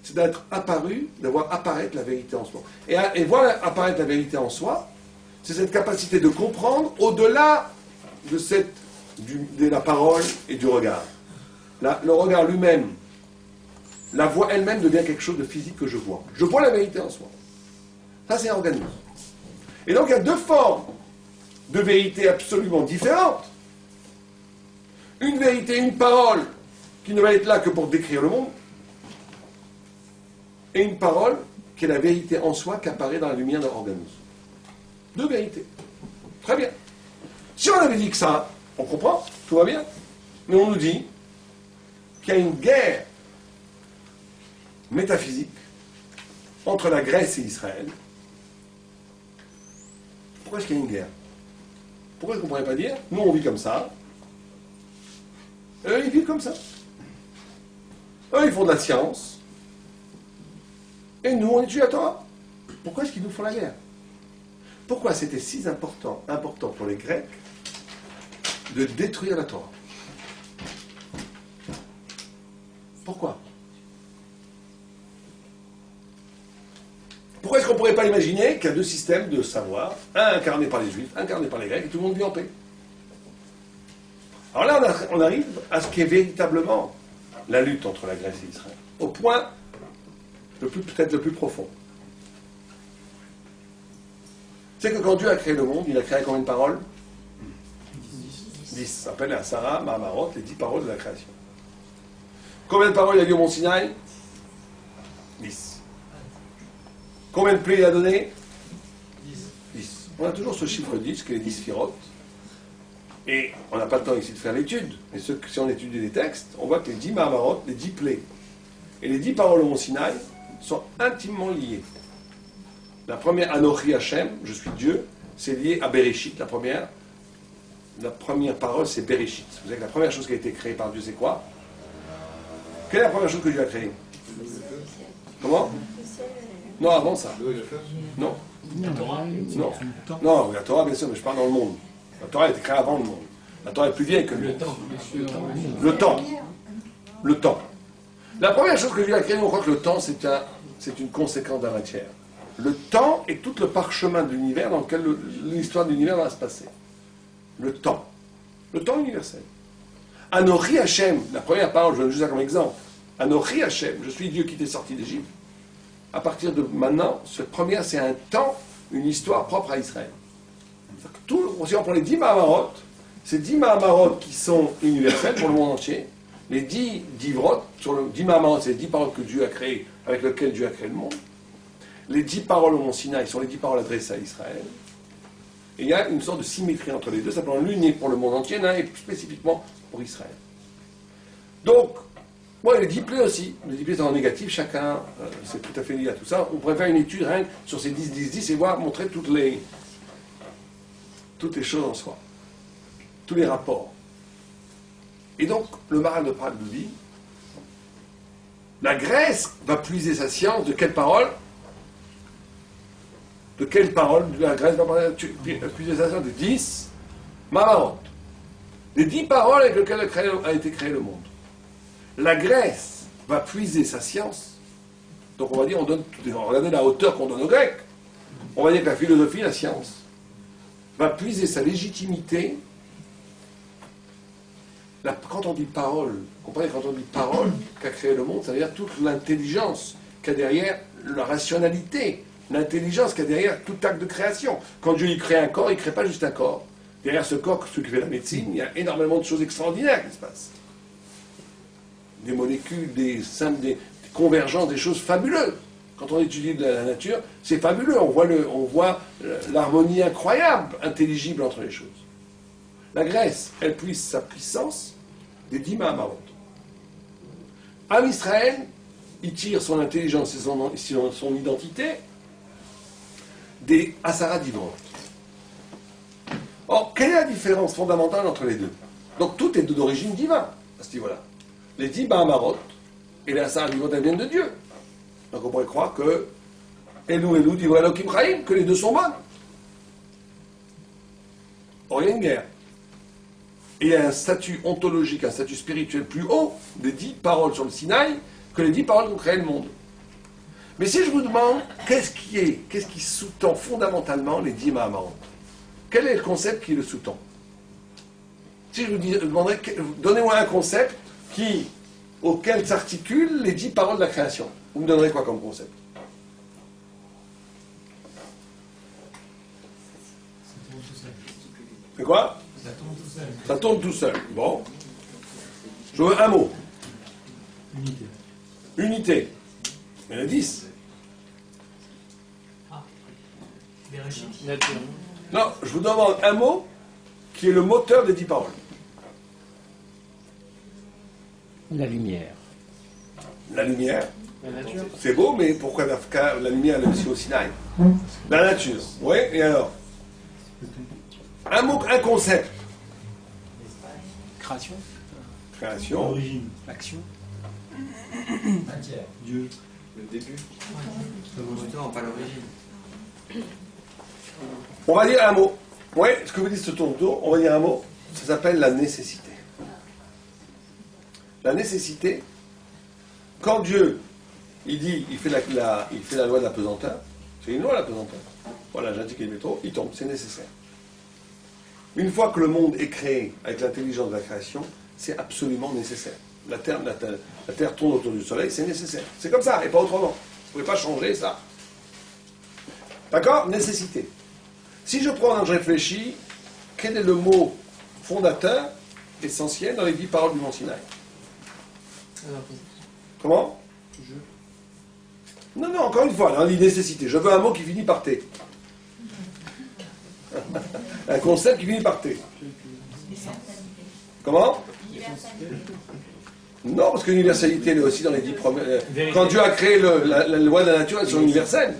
C'est d'être apparu, d'avoir apparaître la vérité en soi. Et voir apparaître la vérité en soi, c'est cette capacité de comprendre au-delà de la parole et du regard. Le regard lui-même, la voix elle-même devient quelque chose de physique que je vois. Je vois la vérité en soi. Ça, c'est organisme. Et donc, il y a deux formes de vérité absolument différentes. Une vérité, une parole qui ne va être là que pour décrire le monde, et une parole qui est la vérité en soi qui apparaît dans la lumière de l'organisme. Deux vérités. Très bien. Si on avait dit que ça, on comprend, tout va bien. Mais on nous dit qu'il y a une guerre métaphysique entre la Grèce et Israël. Pourquoi est-ce qu'il y a une guerre? Pourquoi est-ce qu'on ne pourrait pas dire, nous on vit comme ça, eux ils vivent comme ça. Eux ils font de la science, et nous on étudie la Torah. Pourquoi est-ce qu'ils nous font la guerre? Pourquoi c'était si important pour les Grecs de détruire la Torah? Pourquoi? Pourquoi est-ce qu'on ne pourrait pas imaginer qu'il y a deux systèmes de savoir, un incarné par les Juifs, un incarné par les Grecs, et tout le monde vit en paix? Alors là, on arrive à ce qui est véritablement la lutte entre la Grèce et Israël, au point peut-être le plus profond. C'est que quand Dieu a créé le monde, il a créé combien de paroles? 10. Ça s'appelle la Sarah, Mahamarot, les 10 paroles de la création. Combien de paroles il a dit au Mont Sinaï? 10. Combien de plaies il a donné? 10. On a toujours ce chiffre 10, qui est les 10 sphirotes. Et on n'a pas le temps ici de faire l'étude, mais si on étudie les textes, on voit que les 10 Mahamarot, les 10 plaies, et les 10 paroles au Mont Sinaï sont intimement liées. La première, Anochi Hashem, je suis Dieu, c'est lié à Bereshit, la première parole, c'est Bereshit. Vous savez que la première chose qui a été créée par Dieu, c'est quoi? Quelle est la première chose que Dieu a créée? Comment? Non, avant ça. Non. Non. Non, la Torah, bien sûr, mais je parle dans le monde. La Torah a été créée avant le monde. La Torah est plus vieille que le monde. Le temps. Le temps. La première chose que Dieu a créée, on croit que le temps, c'est une conséquence de la matière. Le temps est tout le parchemin de l'univers dans lequel l'histoire de l'univers va se passer. Le temps. Le temps universel. Anochi Hashem, la première parole, je donne juste ça comme exemple. Anochi Hashem, je suis Dieu qui t'est sorti d'Égypte. À partir de maintenant, cette première, c'est un temps, une histoire propre à Israël. Si on prend les 10 Mahamarot, ces 10 Mahamarot qui sont universels pour le monde entier, les 10 Divrot, sur le 10 Mahamarot, c'est les 10 paroles que Dieu a créées, avec lesquelles Dieu a créé le monde. Les 10 paroles au Mont Sinaï sont les 10 paroles adressées à Israël. Et il y a une sorte de symétrie entre les deux, simplement l'une est pour le monde entier, l'un est spécifiquement pour Israël. Donc, les 10 plaies aussi. Les 10 plaies sont en négatif, chacun, c'est tout à fait lié à tout ça. On pourrait faire une étude rien que sur ces 10, 10, 10 et voir, montrer toutes les choses en soi. Tous les rapports. Et donc, le Maharal de Prague nous dit, la Grèce va puiser sa science de quelle parole? De quelle parole la Grèce va puiser sa science? De 10 Mahamarot. Les 10 paroles avec lesquelles a été créé le monde. La Grèce va puiser sa science. Donc on va dire, regardez la hauteur qu'on donne aux Grecs. On va dire que la philosophie, la science, va puiser sa légitimité. Quand on dit parole, comprenez, quand on dit parole qu'a créé le monde, ça veut dire toute l'intelligence qu'il y a derrière la rationalité, l'intelligence qu'il y a derrière tout acte de création. Quand Dieu crée un corps, il ne crée pas juste un corps. Derrière ce corps, ceux qui fait la médecine, il y a énormément de choses extraordinaires qui se passent. Des molécules, des convergences, des choses fabuleuses. Quand on étudie la nature, c'est fabuleux. On voit l'harmonie incroyable, intelligible entre les choses. La Grèce, elle puise sa puissance des 10 Mahamarot. Am Israël, il tire son intelligence et son identité des Asara Divrot. Or, quelle est la différence fondamentale entre les deux? Donc tout est d'origine divine à ce niveau-là. Les 10 Mahamarot et les Asara Divrot, elles viennent de Dieu. Donc on pourrait croire que Elou, Divrei Elohim Chaim, que les deux sont bonnes. Or, il y a une guerre. Et il y a un statut ontologique, un statut spirituel plus haut des 10 paroles sur le Sinaï que les 10 paroles qui ont créé le monde. Mais si je vous demande, qu'est-ce qui sous-tend fondamentalement les 10 Mahamahot? Quel est le concept qui le sous-tend? Si je vous demanderais, donnez-moi un concept auquel s'articulent les 10 paroles de la création. Vous me donnerez quoi comme concept? C'est quoi? Ça tourne tout seul. Ça tourne tout seul. Bon. Je veux un mot. Unité. Unité. Il y en a 10. Bereshit. Nature. Non, je vous demande un mot qui est le moteur des 10 paroles. La lumière. La lumière. La nature. C'est beau, mais pourquoi la lumière est aussi au Sinaï? La nature. Oui, et alors? Un mot, un concept. Création. Création. Origine. Action. Matière. Dieu. Le début. Non, pas l'origine. On va dire un mot. Oui, ce que vous dites ce tour de tour, on va dire un mot. Ça s'appelle la nécessité. La nécessité, quand Dieu, il fait la loi de la pesanteur, c'est une loi la pesanteur. Voilà, j'indique les métaux, il tombe, c'est nécessaire. Une fois que le monde est créé avec l'intelligence de la création, c'est absolument nécessaire. La Terre tourne autour du Soleil, c'est nécessaire. C'est comme ça, et pas autrement. Vous ne pouvez pas changer ça. D'accord? Nécessité. Si je prends, je réfléchis, quel est le mot fondateur, essentiel, dans les 10 paroles du Mont Sinaï? Comment? Non, encore une fois, là, on dit nécessité. Je veux un mot qui finit par T. Un concept qui finit par T. Comment? Non, parce que l'universalité, elle est aussi dans les 10 premières. Quand Dieu a créé la loi de la nature, elles sont universelles.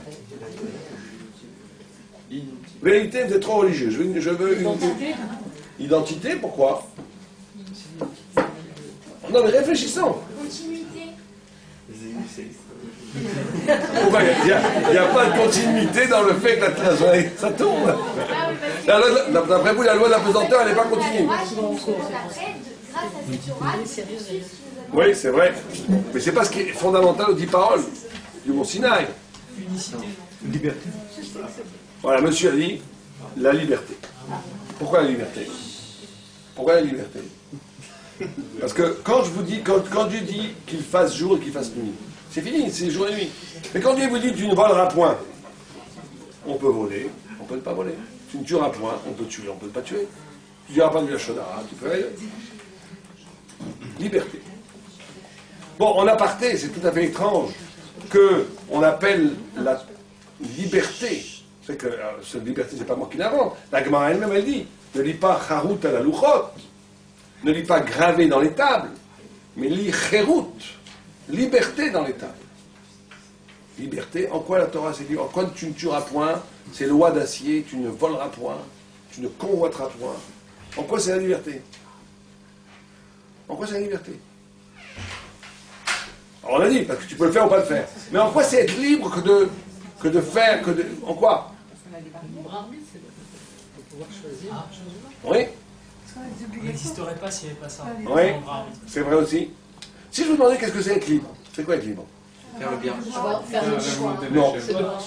Vérité, vous êtes trop religieux. Je veux une identité, pourquoi? Non, mais réfléchissons. Continuité. Pourquoi il n'y a pas de continuité dans le fait que la Terre, ça tourne. D'après vous, la loi de la pesanteur, elle n'est pas continue. Oui, c'est vrai. Mais c'est pas ce qui est fondamental aux 10 paroles du Mont Sinaï. Unicité. Liberté. Voilà, monsieur a dit la liberté. Pourquoi la liberté? Pourquoi la liberté? Parce que quand Dieu dit qu'il fasse jour et qu'il fasse nuit, c'est fini, c'est jour et nuit. Mais quand Dieu vous dit tu ne voleras point, on peut voler, on peut ne pas voler. Tu ne tueras point, on peut tuer, on peut ne pas tuer. Tu ne diras pas de la chodara, tu peux aller. Liberté. Bon, en aparté, c'est tout à fait étrange qu'on appelle la liberté. C'est que cette liberté, c'est pas moi qui l'invente. La Gemara elle-même, elle dit ne lis pas Harut à la Luchot, ne lis pas gravé dans les tables, mais lis Cherut, liberté dans les tables. Liberté, en quoi la Torah s'est dit? En quoi tu ne tueras point? C'est loi d'acier, tu ne voleras point, tu ne convoiteras point. En quoi c'est la liberté? En quoi c'est la liberté? Alors on a dit, parce que tu peux le faire ou pas le faire. Mais en quoi c'est être libre que de faire, en quoi? Oui. On n'existerait pas s'il n'y avait pas ça. Oui, c'est vrai aussi. Si je vous demandais qu'est-ce que c'est être libre, c'est quoi être libre? Faire le bien. Faire des choix. Non.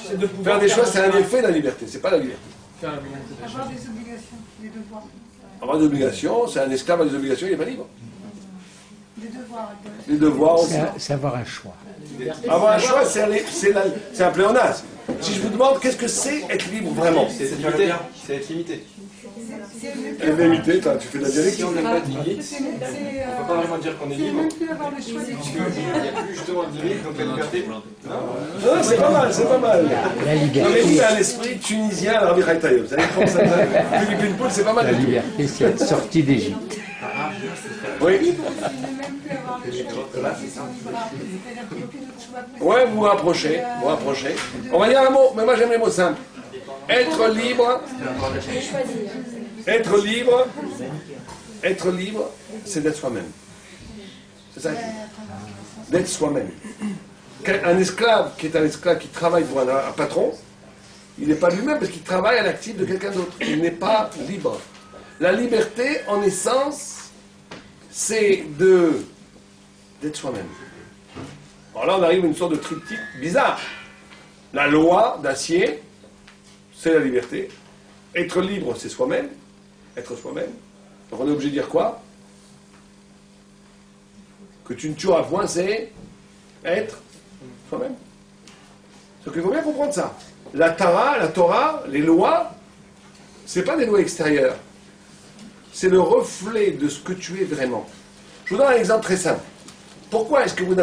C'est de pouvoir Faire des choix, c'est un effet de la liberté, c'est pas la liberté. faire la volonté des Avoir choses. des obligations, des devoirs. Avoir des obligations, c'est un esclave à des obligations, il n'est pas libre. Des devoirs. Les devoirs aussi. C'est avoir un choix. Avoir un choix, c'est un pléonasme. Si je vous demande qu'est-ce que c'est être libre vraiment? C'est être limité. C'est être limité. Être limité, tu fais de la Si dialectique. on n'a pas de limite, on ne peut pas vraiment dire qu'on est C'est libre. même plus avoir le choix des Parce choses. qu'il n'y a plus justement de limite, donc la liberté. Non, c'est pas mal, c'est pas mal. La Non, mais vous liberté, avez un esprit tunisien à Rabbi Haïtaïev. Vous savez, comme ça, Philippe Poul, c'est pas mal la du tout. liberté, c'est être sorti d'Égypte. Oui. C'est ne même plus avoir le choix. C'est son libre arbitre. C'est-à-dire qu'il n'y a plus de choix possible. Ouais, vous vous rapprochez, vous rapprochez. On va dire un mot, mais moi j'aime les mots simples. Être libre, être libre, c'est d'être soi-même. C'est ça. D'être soi-même. Un esclave qui est un esclave qui travaille pour un patron, il n'est pas lui-même parce qu'il travaille à l'actif de quelqu'un d'autre. Il n'est pas libre. La liberté, en essence, c'est d'être soi-même. Alors là, on arrive à une sorte de triptyque bizarre. La loi d'acier, c'est la liberté. Être libre, c'est soi-même. Être soi-même. Donc on est obligé de dire quoi? Que tu ne tueras point, c'est être soi-même. Donc il faut bien comprendre ça. La Torah, les lois, c'est pas des lois extérieures. C'est le reflet de ce que tu es vraiment. Je vous donne un exemple très simple. Pourquoi est-ce que vous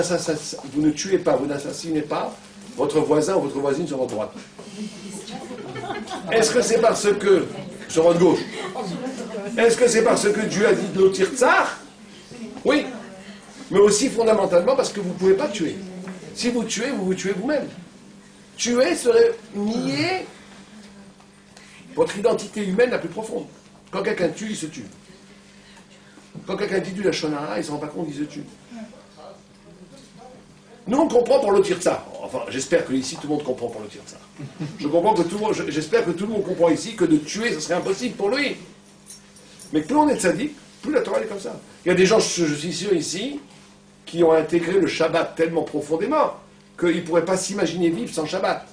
ne tuez pas, vous n'assassinez pas votre voisin ou votre voisine sur votre droite? Est-ce que c'est parce que, sur votre gauche, est-ce que c'est parce que Dieu a dit de l'otir tsar? Oui. Mais aussi fondamentalement parce que vous ne pouvez pas tuer. Si vous tuez, vous vous tuez vous-même. Tuer serait nier votre identité humaine la plus profonde. Quand quelqu'un tue, il se tue. Quand quelqu'un dit du lachonara, il ne se rend pas compte, il se tue. Nous, on comprend pour le tir-tsar. Enfin, j'espère que ici, tout le monde comprend pour le tir-tsar. J'espère que tout le monde comprend ici que de tuer, ce serait impossible pour lui. Mais plus on est sadique, plus la Torah est comme ça. Il y a des gens, je suis sûr ici, qui ont intégré le Shabbat tellement profondément qu'ils ne pourraient pas s'imaginer vivre sans Shabbat.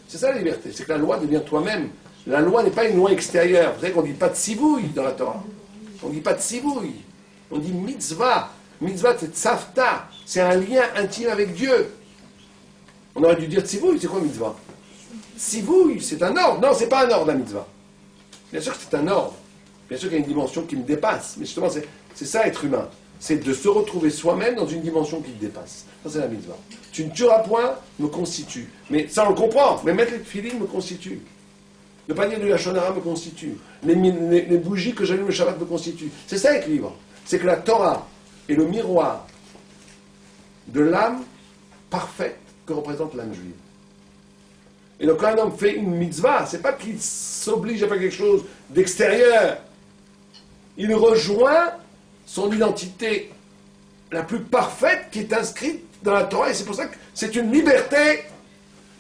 C'est ça la liberté, c'est que la loi devient toi-même. La loi n'est pas une loi extérieure. Vous savez qu'on ne dit pas de sibouille dans la Torah. On ne dit pas de sibouille. On dit mitzvah. Mitzvah, c'est tzavta. C'est un lien intime avec Dieu. On aurait dû dire tzivouille. C'est quoi mitzvah? Tzivouille, c'est un ordre. Non, c'est pas un ordre, la mitzvah. Bien sûr que c'est un ordre. Bien sûr qu'il y a une dimension qui me dépasse. Mais justement, c'est ça être humain. C'est de se retrouver soi-même dans une dimension qui te dépasse. Ça, c'est la mitzvah. Tu ne tueras point me constitue. Mais ça, on le comprend. Mais mettre les filines me constitue. Ne pas dire de la shonara me constitue. Les bougies que j'allume le Shabbat me constituent. C'est ça être libre. C'est que la Torah est le miroir de l'âme parfaite que représente l'âme juive. Et donc quand un homme fait une mitzvah, c'est pas qu'il s'oblige à faire quelque chose d'extérieur. Il rejoint son identité la plus parfaite qui est inscrite dans la Torah. Et c'est pour ça que c'est une liberté.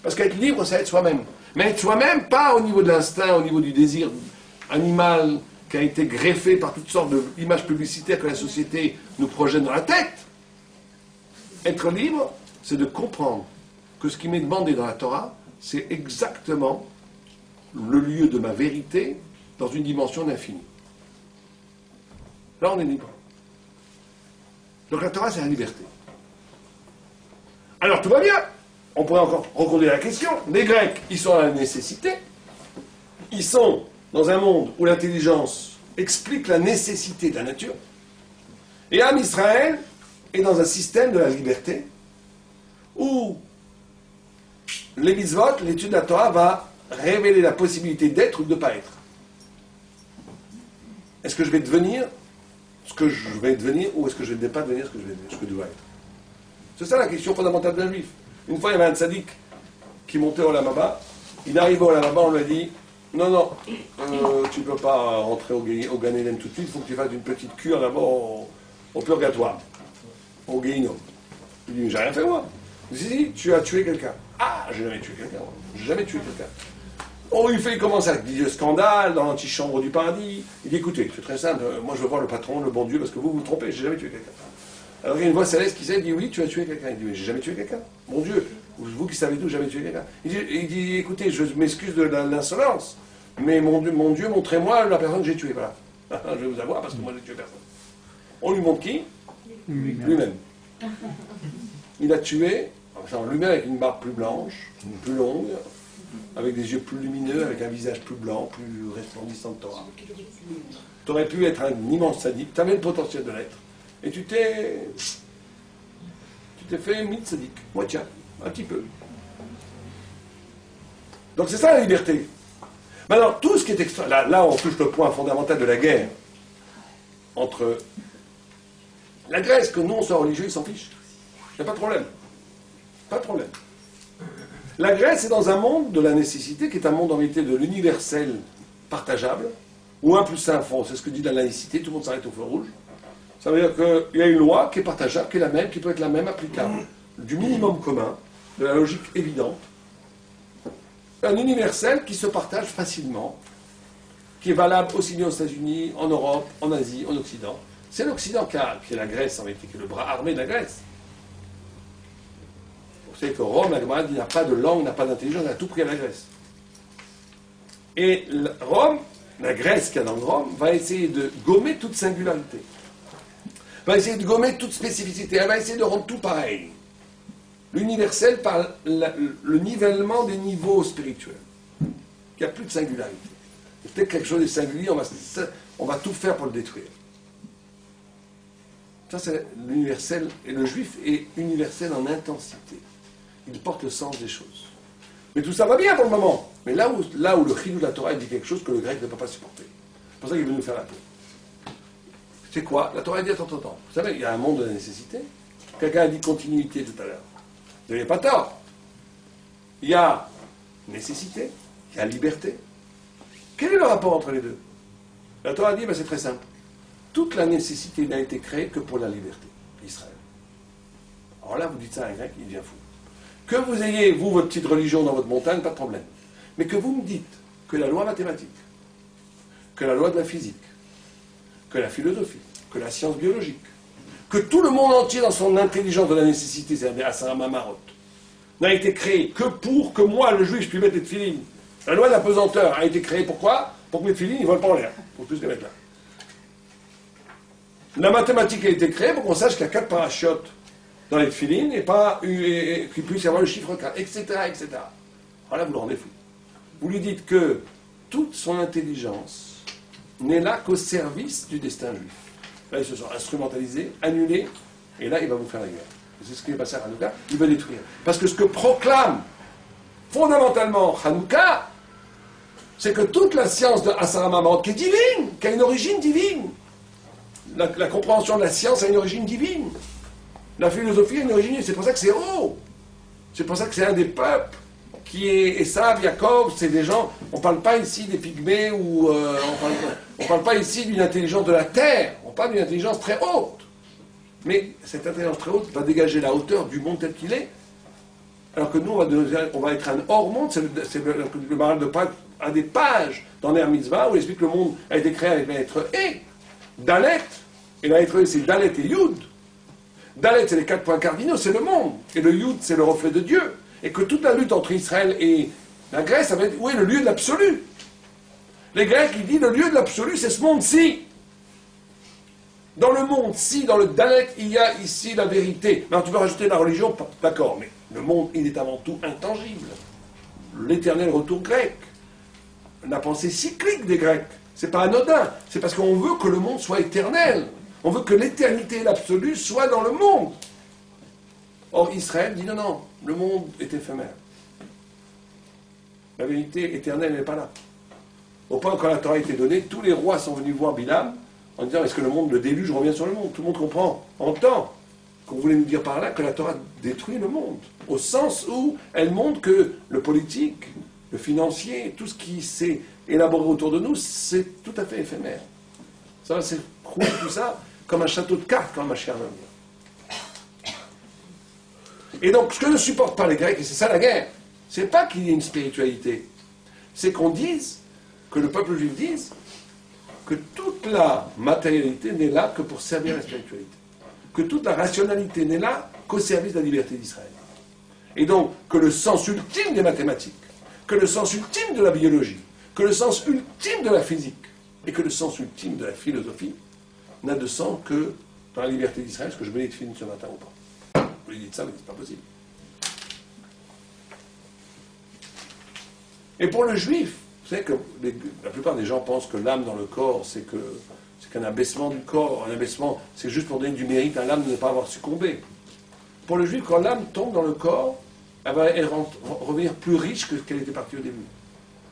Parce qu'être libre, c'est être soi-même. Mais être soi-même, pas au niveau de l'instinct, au niveau du désir animal qui a été greffé par toutes sortes d'images publicitaires que la société nous projette dans la tête. Être libre, c'est de comprendre que ce qui m'est demandé dans la Torah, c'est exactement le lieu de ma vérité dans une dimension d'infini. Là, on est libre. Donc la Torah, c'est la liberté. Alors, tout va bien. On pourrait encore reconduire la question. Les Grecs, ils sont à la nécessité. Ils sont dans un monde où l'intelligence explique la nécessité de la nature. Et Am Israël est dans un système de la liberté où les mitzvot, l'étude de la Torah, va révéler la possibilité d'être ou de ne pas être. Est-ce que je vais devenir ce que je vais devenir ou est-ce que je ne vais pas devenir ce que je dois être? C'est ça la question fondamentale d'un juif. Une fois, il y avait un tzaddik qui montait au Olam Haba. Il arrivait au Olam Haba, on lui a dit non, tu ne peux pas rentrer au Gan Eden tout de suite, il faut que tu fasses une petite cure d'abord au purgatoire, au Guéhinom. Il dit j'ai rien fait moi. Il dit si, tu as tué quelqu'un. Ah, j'ai jamais tué quelqu'un, moi. J'ai jamais tué quelqu'un. Oh, il commence à dire scandale dans l'antichambre du paradis. Il dit écoutez, c'est très simple, moi je veux voir le patron, le bon Dieu, parce que vous vous trompez, j'ai jamais tué quelqu'un. Alors il y a une voix céleste qui dit oui, tu as tué quelqu'un. Il dit mais j'ai jamais tué quelqu'un. Mon Dieu, vous qui savez tout, j'ai jamais tué quelqu'un. Il dit écoutez, je m'excuse de l'insolence, mais mon Dieu, montrez-moi la personne que j'ai tuée. Voilà. Je vais vous avoir parce que moi j'ai tué personne. On lui montre qui? Lui-même. Il a tué, lui-même avec une barbe plus blanche, plus longue, avec des yeux plus lumineux, avec un visage plus blanc, plus resplendissant de Torah. Tu aurais pu être un immense sadique, tu avais le potentiel de l'être. Et tu t'es fait mi-tzaddik, moitié, un petit peu. Donc c'est ça la liberté. Maintenant, tout ce qui est extra... Là, on touche le point fondamental de la guerre entre la Grèce, que nous, on soit religieux, ils s'en fichent. Il n'y a pas de problème. Pas de problème. La Grèce est dans un monde de la nécessité, qui est un monde en réalité de l'universel partageable, où 1 plus 1 font, c'est ce que dit la laïcité, tout le monde s'arrête au feu rouge. Ça veut dire qu'il y a une loi qui est partageable, qui est la même, qui peut être la même, applicable du minimum commun, de la logique évidente, un universel qui se partage facilement, qui est valable aussi bien aux États-Unis, en Europe, en Asie, en Occident. C'est l'Occident qui est la Grèce, en réalité, qui est le bras armé de la Grèce. Vous savez que Rome, la Gemara dit, n'a pas de langue, n'a pas d'intelligence, elle a tout pris à la Grèce. Et Rome, la Grèce qui a dans Rome, va essayer de gommer toute singularité. Va essayer de gommer toute spécificité. Elle va essayer de rendre tout pareil. L'universel par le nivellement des niveaux spirituels. Il n'y a plus de singularité. Peut-être quelque chose de singulier, on va tout faire pour le détruire. Ça, c'est l'universel. Et le juif est universel en intensité. Il porte le sens des choses. Mais tout ça va bien pour le moment. Mais là où le chidouch de la Torah dit quelque chose que le grec ne peut pas supporter. C'est pour ça qu'il veut nous faire la peau. C'est quoi? La Torah dit attends. Vous savez, il y a un monde de la nécessité. Quelqu'un a dit continuité tout à l'heure. Vous n'avez pas tort. Il y a nécessité, il y a liberté. Quel est le rapport entre les deux? La Torah dit, c'est très simple. Toute la nécessité n'a été créée que pour la liberté d'Israël. Alors là, vous dites ça à un grec, il devient fou. Que vous ayez, vous, votre petite religion dans votre montagne, pas de problème. Mais que vous me dites que la loi mathématique, que la loi de la physique, que la philosophie, que la science biologique, que tout le monde entier dans son intelligence de la nécessité, c'est-à-dire Asara Mamarot, n'a été créé que pour que moi, le juif, je puisse mettre les tefilines. La loi de la pesanteur a été créée pourquoi? Pour que mes tefilines, ils ne volent pas en l'air. Pour plus les mettre là. La mathématique a été créée pour qu'on sache qu'il y a 4 parachutes dans les tefilines et qu'il puisse y avoir le chiffre 4, etc., etc. Alors là, vous le rendez fou. Vous lui dites que toute son intelligence n'est là qu'au service du destin juif. Là, ils se sont instrumentalisés, annulés, et là, il va vous faire la guerre. C'est ce qui est passé à Hanouka, il va détruire. Parce que ce que proclame fondamentalement Hanouka, c'est que toute la science de Asara Mamarot, qui est divine, qui a une origine divine, la compréhension de la science a une origine divine, la philosophie a une origine, c'est pour ça que c'est haut, c'est pour ça que c'est un des peuples qui est Esav, Yaakov, c'est des gens, on ne parle pas ici des pygmées, ou on ne parle pas ici d'une intelligence de la terre, on parle d'une intelligence très haute. Mais cette intelligence très haute va dégager la hauteur du monde tel qu'il est, alors que nous, on va être un hors-monde. C'est le Maharal de Prague a des pages dans l'Er Mitzvah où il explique que le monde a été créé avec la lettre E, Dalet, et la lettre E, c'est Dalet et Yud. Dalet, c'est les 4 points cardinaux, c'est le monde, et le Yud, c'est le reflet de Dieu. Et que toute la lutte entre Israël et la Grèce, ça va être, où est le lieu de l'absolu? Les Grecs, ils disent, le lieu de l'absolu, c'est ce monde-ci. Dans le monde-ci, dans le Dalet, il y a ici la vérité. Alors tu peux rajouter la religion, d'accord, mais le monde, il est avant tout intangible. L'éternel retour grec. La pensée cyclique des Grecs. C'est pas anodin. C'est parce qu'on veut que le monde soit éternel. On veut que l'éternité et l'absolu soient dans le monde. Or, Israël dit non, le monde est éphémère. La vérité éternelle n'est pas là. Au point, quand la Torah a été donnée, tous les rois sont venus voir Bilam en disant, est-ce que le déluge revient sur le monde? Tout le monde comprend, entend qu'on voulait nous dire par là que la Torah détruit le monde. Au sens où elle montre que le politique, le financier, tout ce qui s'est élaboré autour de nous, c'est tout à fait éphémère. Ça va s'écrouler tout ça comme un château de cartes quand ma chère vient. Et donc, ce que ne supportent pas les Grecs, et c'est ça la guerre, c'est pas qu'il y ait une spiritualité, c'est qu'on dise, que le peuple juif dise, que toute la matérialité n'est là que pour servir la spiritualité. Que toute la rationalité n'est là qu'au service de la liberté d'Israël. Et donc, que le sens ultime des mathématiques, que le sens ultime de la biologie, que le sens ultime de la physique, et que le sens ultime de la philosophie n'a de sens que dans la liberté d'Israël, ce que je venais de finir ce matin ou pas. Vous lui dites ça, mais c'est pas possible. Et pour le juif, vous savez que la plupart des gens pensent que l'âme dans le corps, c'est qu'un abaissement du corps, un abaissement, c'est juste pour donner du mérite à l'âme de ne pas avoir succombé. Pour le juif, quand l'âme tombe dans le corps, elle va revenir plus riche que ce qu'elle était partie au début.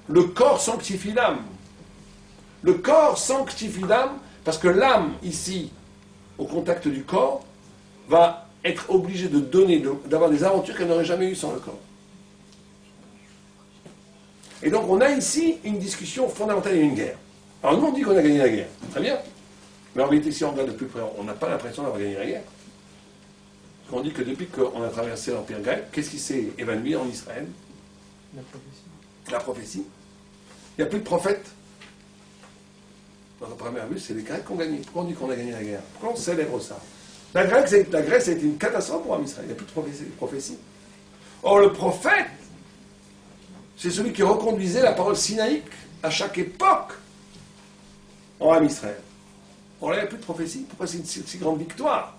Le corps sanctifie l'âme. Le corps sanctifie l'âme parce que l'âme, ici, au contact du corps, va être obligée de donner, d'avoir des aventures qu'elle n'aurait jamais eues sans le corps. Et donc on a ici une discussion fondamentale et une guerre. Alors nous on dit qu'on a gagné la guerre, très bien. Mais en réalité si on regarde de plus près, on n'a pas l'impression d'avoir gagné la guerre. qu'on dit que depuis qu'on a traversé l'Empire grec, qu'est-ce qui s'est évanoui en Israël? La prophétie. La prophétie. Il n'y a plus de prophètes. Dans la première vue, c'est les Grecs qui ont gagné. Pourquoi on dit qu'on a gagné la guerre? Pourquoi on célèbre ça? La Grèce a été une catastrophe pour Israël. Il n'y a plus de prophétie. Or, le prophète, c'est celui qui reconduisait la parole sinaïque à chaque époque en Israël. Or là, il n'y a plus de prophétie. Pourquoi c'est une si grande victoire?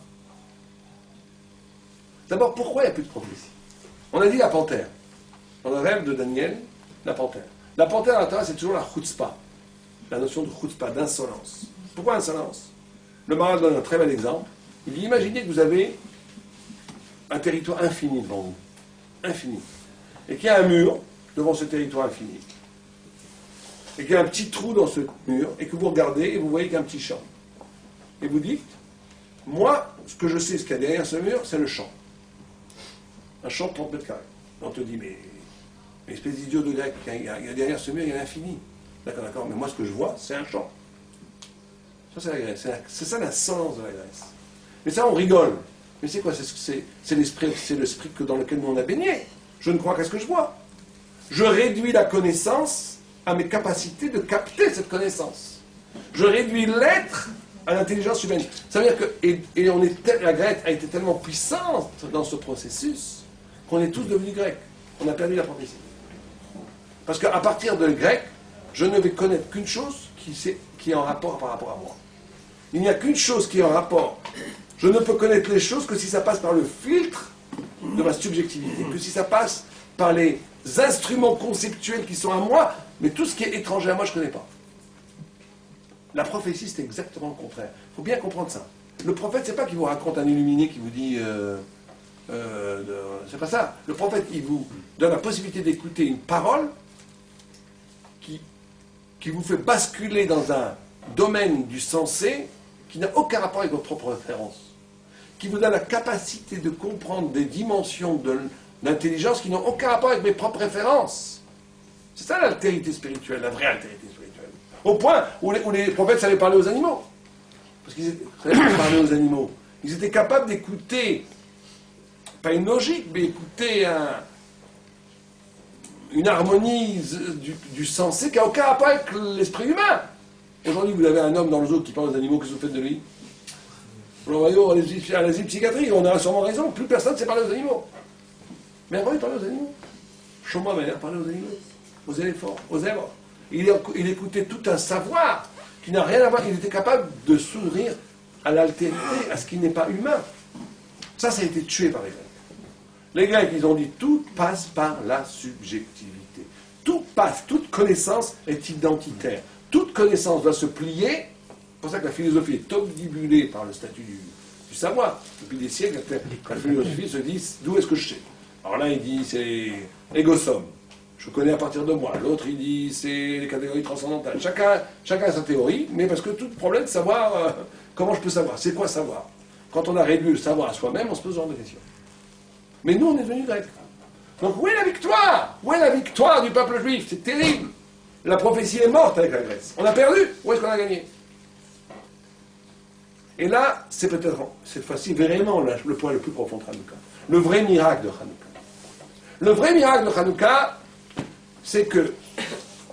D'abord, pourquoi il n'y a plus de prophétie? On a dit la panthère. Dans le rêve de Daniel, la panthère. La panthère, à l'intérieur, c'est toujours la chutzpah. La notion de chutzpah, d'insolence. Pourquoi insolence? Le Maral donne un très bel exemple. Il dit, imaginez que vous avez un territoire infini devant vous. Infini. Et qu'il y a un mur devant ce territoire infini. Et qu'il y a un petit trou dans ce mur, et que vous regardez, et vous voyez qu'il y a un petit champ. Et vous dites, moi, ce que je sais, ce qu'il y a derrière ce mur, c'est le champ. Un champ de 30 mètres carrés. On te dit, mais espèce d'idiot de grec, il y a derrière ce mur, il y a l'infini. D'accord, mais moi, ce que je vois, c'est un champ. Ça, c'est la Grèce. C'est ça l'insolence de la Grèce. Mais ça, on rigole. Mais c'est quoi? C'est l'esprit dans lequel nous on a baigné. Je ne crois qu'à ce que je vois. Je réduis la connaissance à mes capacités de capter cette connaissance. Je réduis l'être à l'intelligence humaine. Ça veut dire que la Grèce a été tellement puissante dans ce processus qu'on est tous devenus grecs. On a perdu la prophétie. Parce qu'à partir de grec, je ne vais connaître qu'une chose qui est en rapport par rapport à moi. Il n'y a qu'une chose qui est en rapport. Je ne peux connaître les choses que si ça passe par le filtre de ma subjectivité, que si ça passe par les instruments conceptuels qui sont à moi, mais tout ce qui est étranger à moi, je ne connais pas. La prophétie, c'est exactement le contraire. Il faut bien comprendre ça. Le prophète, c'est pas qu'il vous raconte un illuminé qui vous dit... c'est pas ça. Le prophète, il vous donne la possibilité d'écouter une parole qui vous fait basculer dans un domaine du sensé qui n'a aucun rapport avec votre propre référence, qui vous donne la capacité de comprendre des dimensions de l'intelligence qui n'ont aucun rapport avec mes propres références. C'est ça l'altérité spirituelle, la vraie altérité spirituelle. Au point où les prophètes savaient parler aux animaux. Parce qu'ils savaient parler aux animaux. Ils étaient capables d'écouter, pas une logique, mais écouter une harmonie du sensé qui n'a aucun rapport avec l'esprit humain. Aujourd'hui, vous avez un homme dans le zoo qui parle aux animaux, qu'est-ce que vous faites de lui? Vous l'envoyez à l'asile psychiatrique, on a sûrement raison, plus personne ne sait parler aux animaux. Mais avant, il parlait aux animaux. Choma m'a l'air parler aux animaux, aux éléphants, aux zèbres. Il écoutait tout un savoir qui n'a rien à voir, il était capable de s'ouvrir à l'altérité, à ce qui n'est pas humain. Ça a été tué par les Grecs. Les Grecs, ils ont dit, tout passe par la subjectivité. Tout passe, toute connaissance est identitaire. Toute connaissance doit se plier. C'est pour ça que la philosophie est obnibulée par le statut du savoir. Depuis des siècles, la philosophie se dit, d'où est-ce que je sais? Alors là, il dit, c'est ego sum. Je connais à partir de moi. L'autre, il dit, c'est les catégories transcendantales. Chacun a sa théorie, mais parce que tout le problème de savoir, comment je peux savoir? C'est quoi savoir? Quand on a réduit le savoir à soi-même, on se pose ce genre de questions. Mais nous, on est devenus grecs. Donc, où est la victoire? Où est la victoire du peuple juif? C'est terrible. La prophétie est morte avec la Grèce. On a perdu. Où est-ce qu'on a gagné? Et là, c'est peut-être, cette fois-ci, vraiment le point le plus profond de Hanouka. Le vrai miracle de Hanouka. Le vrai miracle de Hanouka, c'est que,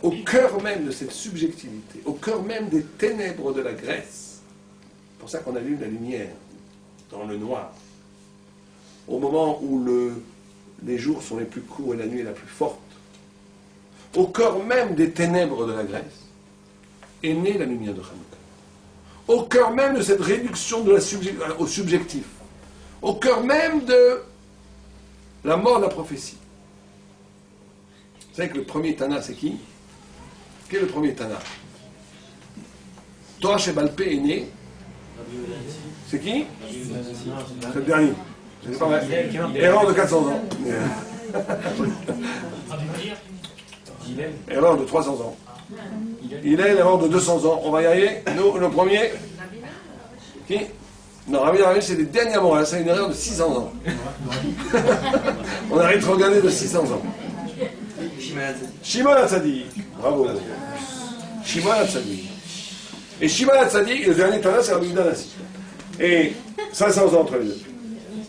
au cœur même de cette subjectivité, au cœur même des ténèbres de la Grèce, c'est pour ça qu'on allume la lumière dans le noir, au moment où les jours sont les plus courts et la nuit est la plus forte, au cœur même des ténèbres de la Grèce, est née la lumière de Hanouka. Au cœur même de cette réduction de au subjectif, au cœur même de la mort de la prophétie. Vous savez que le premier Tana, c'est qui? Quel est le premier Tana? Torah Shebalpé est né. C'est qui? C'est le dernier. C'est pas mal. Erreur de 400 ans. Erreur de 300 ans. Il est l'erreur de 200 ans. On va y arriver. Nous, le premier. Qui? Non, Rabbi Nahman, c'est les derniers morales. C'est une erreur de 600 ans. On a rétrogradé de 600 ans. Shimon HaTzadik. Bravo. Shimon HaTzadik. Et Shimon HaTzadik, le dernier Tana, c'est Rabbi Yehuda Hanassi. Et 500 ans entre les deux.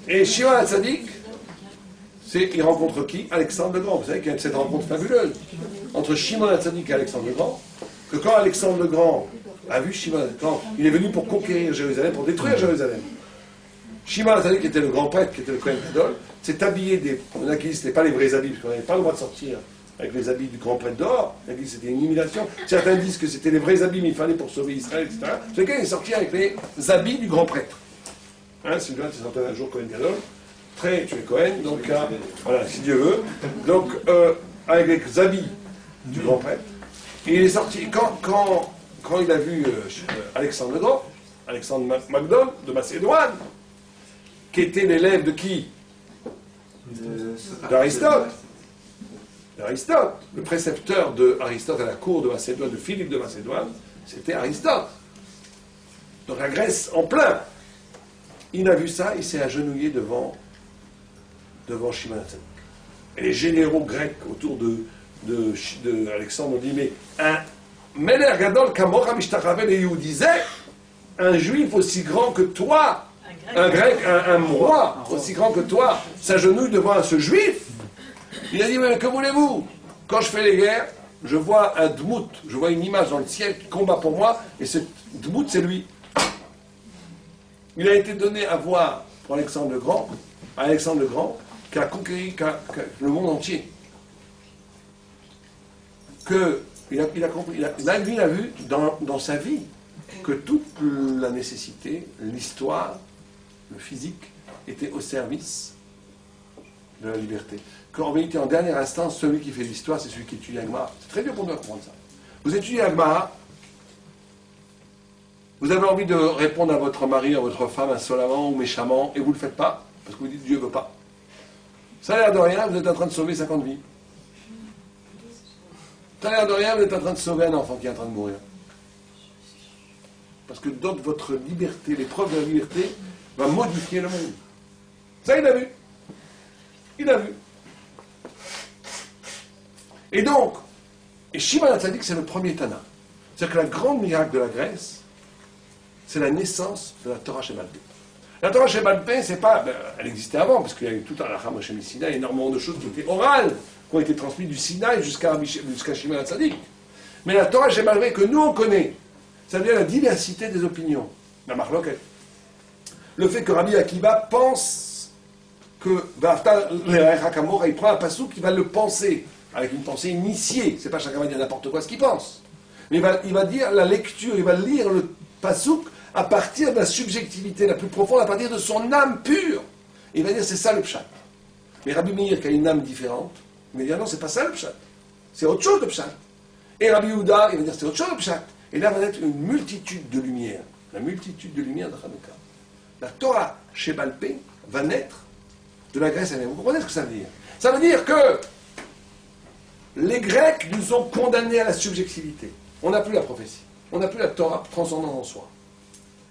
Et Shimon HaTzadik, il rencontre qui? Alexandre le Grand. Vous savez qu'il y a cette rencontre fabuleuse entre Shimon HaTzadik et Alexandre le Grand, que quand Alexandre le Grand a vu Shimon, quand il est venu pour conquérir Jérusalem, pour détruire Jérusalem, Shimon HaTzadik, qui était le grand prêtre, qui était le Kohen Gadol, s'est habillé on a qui disent que ce n'était pas les vrais habits, parce qu'on n'avait pas le droit de sortir avec les habits du grand prêtre dehors. Il a dit que c'était une imitation. Certains disent que c'était les vrais habits, mais il fallait pour sauver Israël, etc. Chacun est sorti avec les habits du grand prêtre. Hein, celui-là, c'est sorti un jour Kohen Gadol. Très, tu es Cohen, donc voilà, si Dieu veut. Donc, avec les habits du grand prêtre. Et il est sorti, quand il a vu Alexandre le Grand, Alexandre Magdon de Macédoine, qui était l'élève de qui? D'Aristote. D'Aristote. Le précepteur d'Aristote à la cour de Macédoine, de Philippe de Macédoine, c'était Aristote. Donc la Grèce en plein. Il a vu ça, il s'est agenouillé devant Shimon HaTzadik. Et les généraux grecs autour de Alexandre ont dit, mais un Meler Gadol Kamocha Mishtachave Lehu disait, un juif aussi grand que toi, un grec, un roi aussi grand que toi, s'agenouille devant ce juif. Il a dit, mais que voulez-vous? Quand je fais les guerres, je vois un dmout, je vois une image dans le ciel qui combat pour moi, et ce dmout, c'est lui. Il a été donné à voir pour Alexandre le Grand, qui a conquéri le monde entier. Il a vu dans sa vie que toute la nécessité, l'histoire, le physique, était au service de la liberté. Qu'en vérité, en dernière instance, celui qui fait l'histoire, c'est celui qui étudie Agmara. C'est très dur pour nous de comprendre ça. Vous étudiez Agmara, vous avez envie de répondre à votre mari, à votre femme, insolemment ou méchamment, et vous ne le faites pas, parce que vous dites Dieu ne veut pas. Ça a l'air de rien, vous êtes en train de sauver 50 vies. Ça a l'air de rien, vous êtes en train de sauver un enfant qui est en train de mourir. Parce que dans votre liberté, l'épreuve de la liberté va modifier le monde. Ça, il a vu. Il a vu. Et donc, Shimon HaTzadik, c'est le premier Tana. C'est-à-dire que la grande miracle de la Grèce, c'est la naissance de la Torah Sheba'al Peh. La Torah Sheba'al Peh, c'est pas... elle existait avant, parce qu'il y a eu tout un Lacham Hashem Sinaï, énormément de choses qui étaient orales, qui ont été transmises du Sinaï jusqu'à Shimon HaTzadik. Mais la Torah Sheba'al Peh que nous on connaît, ça veut dire la diversité des opinions. La marloquette. Le fait que Rabbi Akiva pense que il prend un passou qui va le penser, avec une pensée initiée. C'est pas chacun va dire n'importe quoi ce qu'il pense. Mais il va dire la lecture, il va lire le pasouk à partir de la subjectivité la plus profonde, à partir de son âme pure. Et il va dire c'est ça le pshat. Mais Rabbi Meir, qui a une âme différente, il va dire non, c'est pas ça le pshat. C'est autre chose le pshat. Et Rabbi Yehuda, il va dire c'est autre chose le pshat. Et là va naître une multitude de lumières. La multitude de lumières de Hanouka. La Torah Sheba'al Peh va naître de la Grèce elle-même. Vous comprenez ce que ça veut dire? Ça veut dire que les Grecs nous ont condamnés à la subjectivité. On n'a plus la prophétie. On n'a plus la Torah transcendante en soi.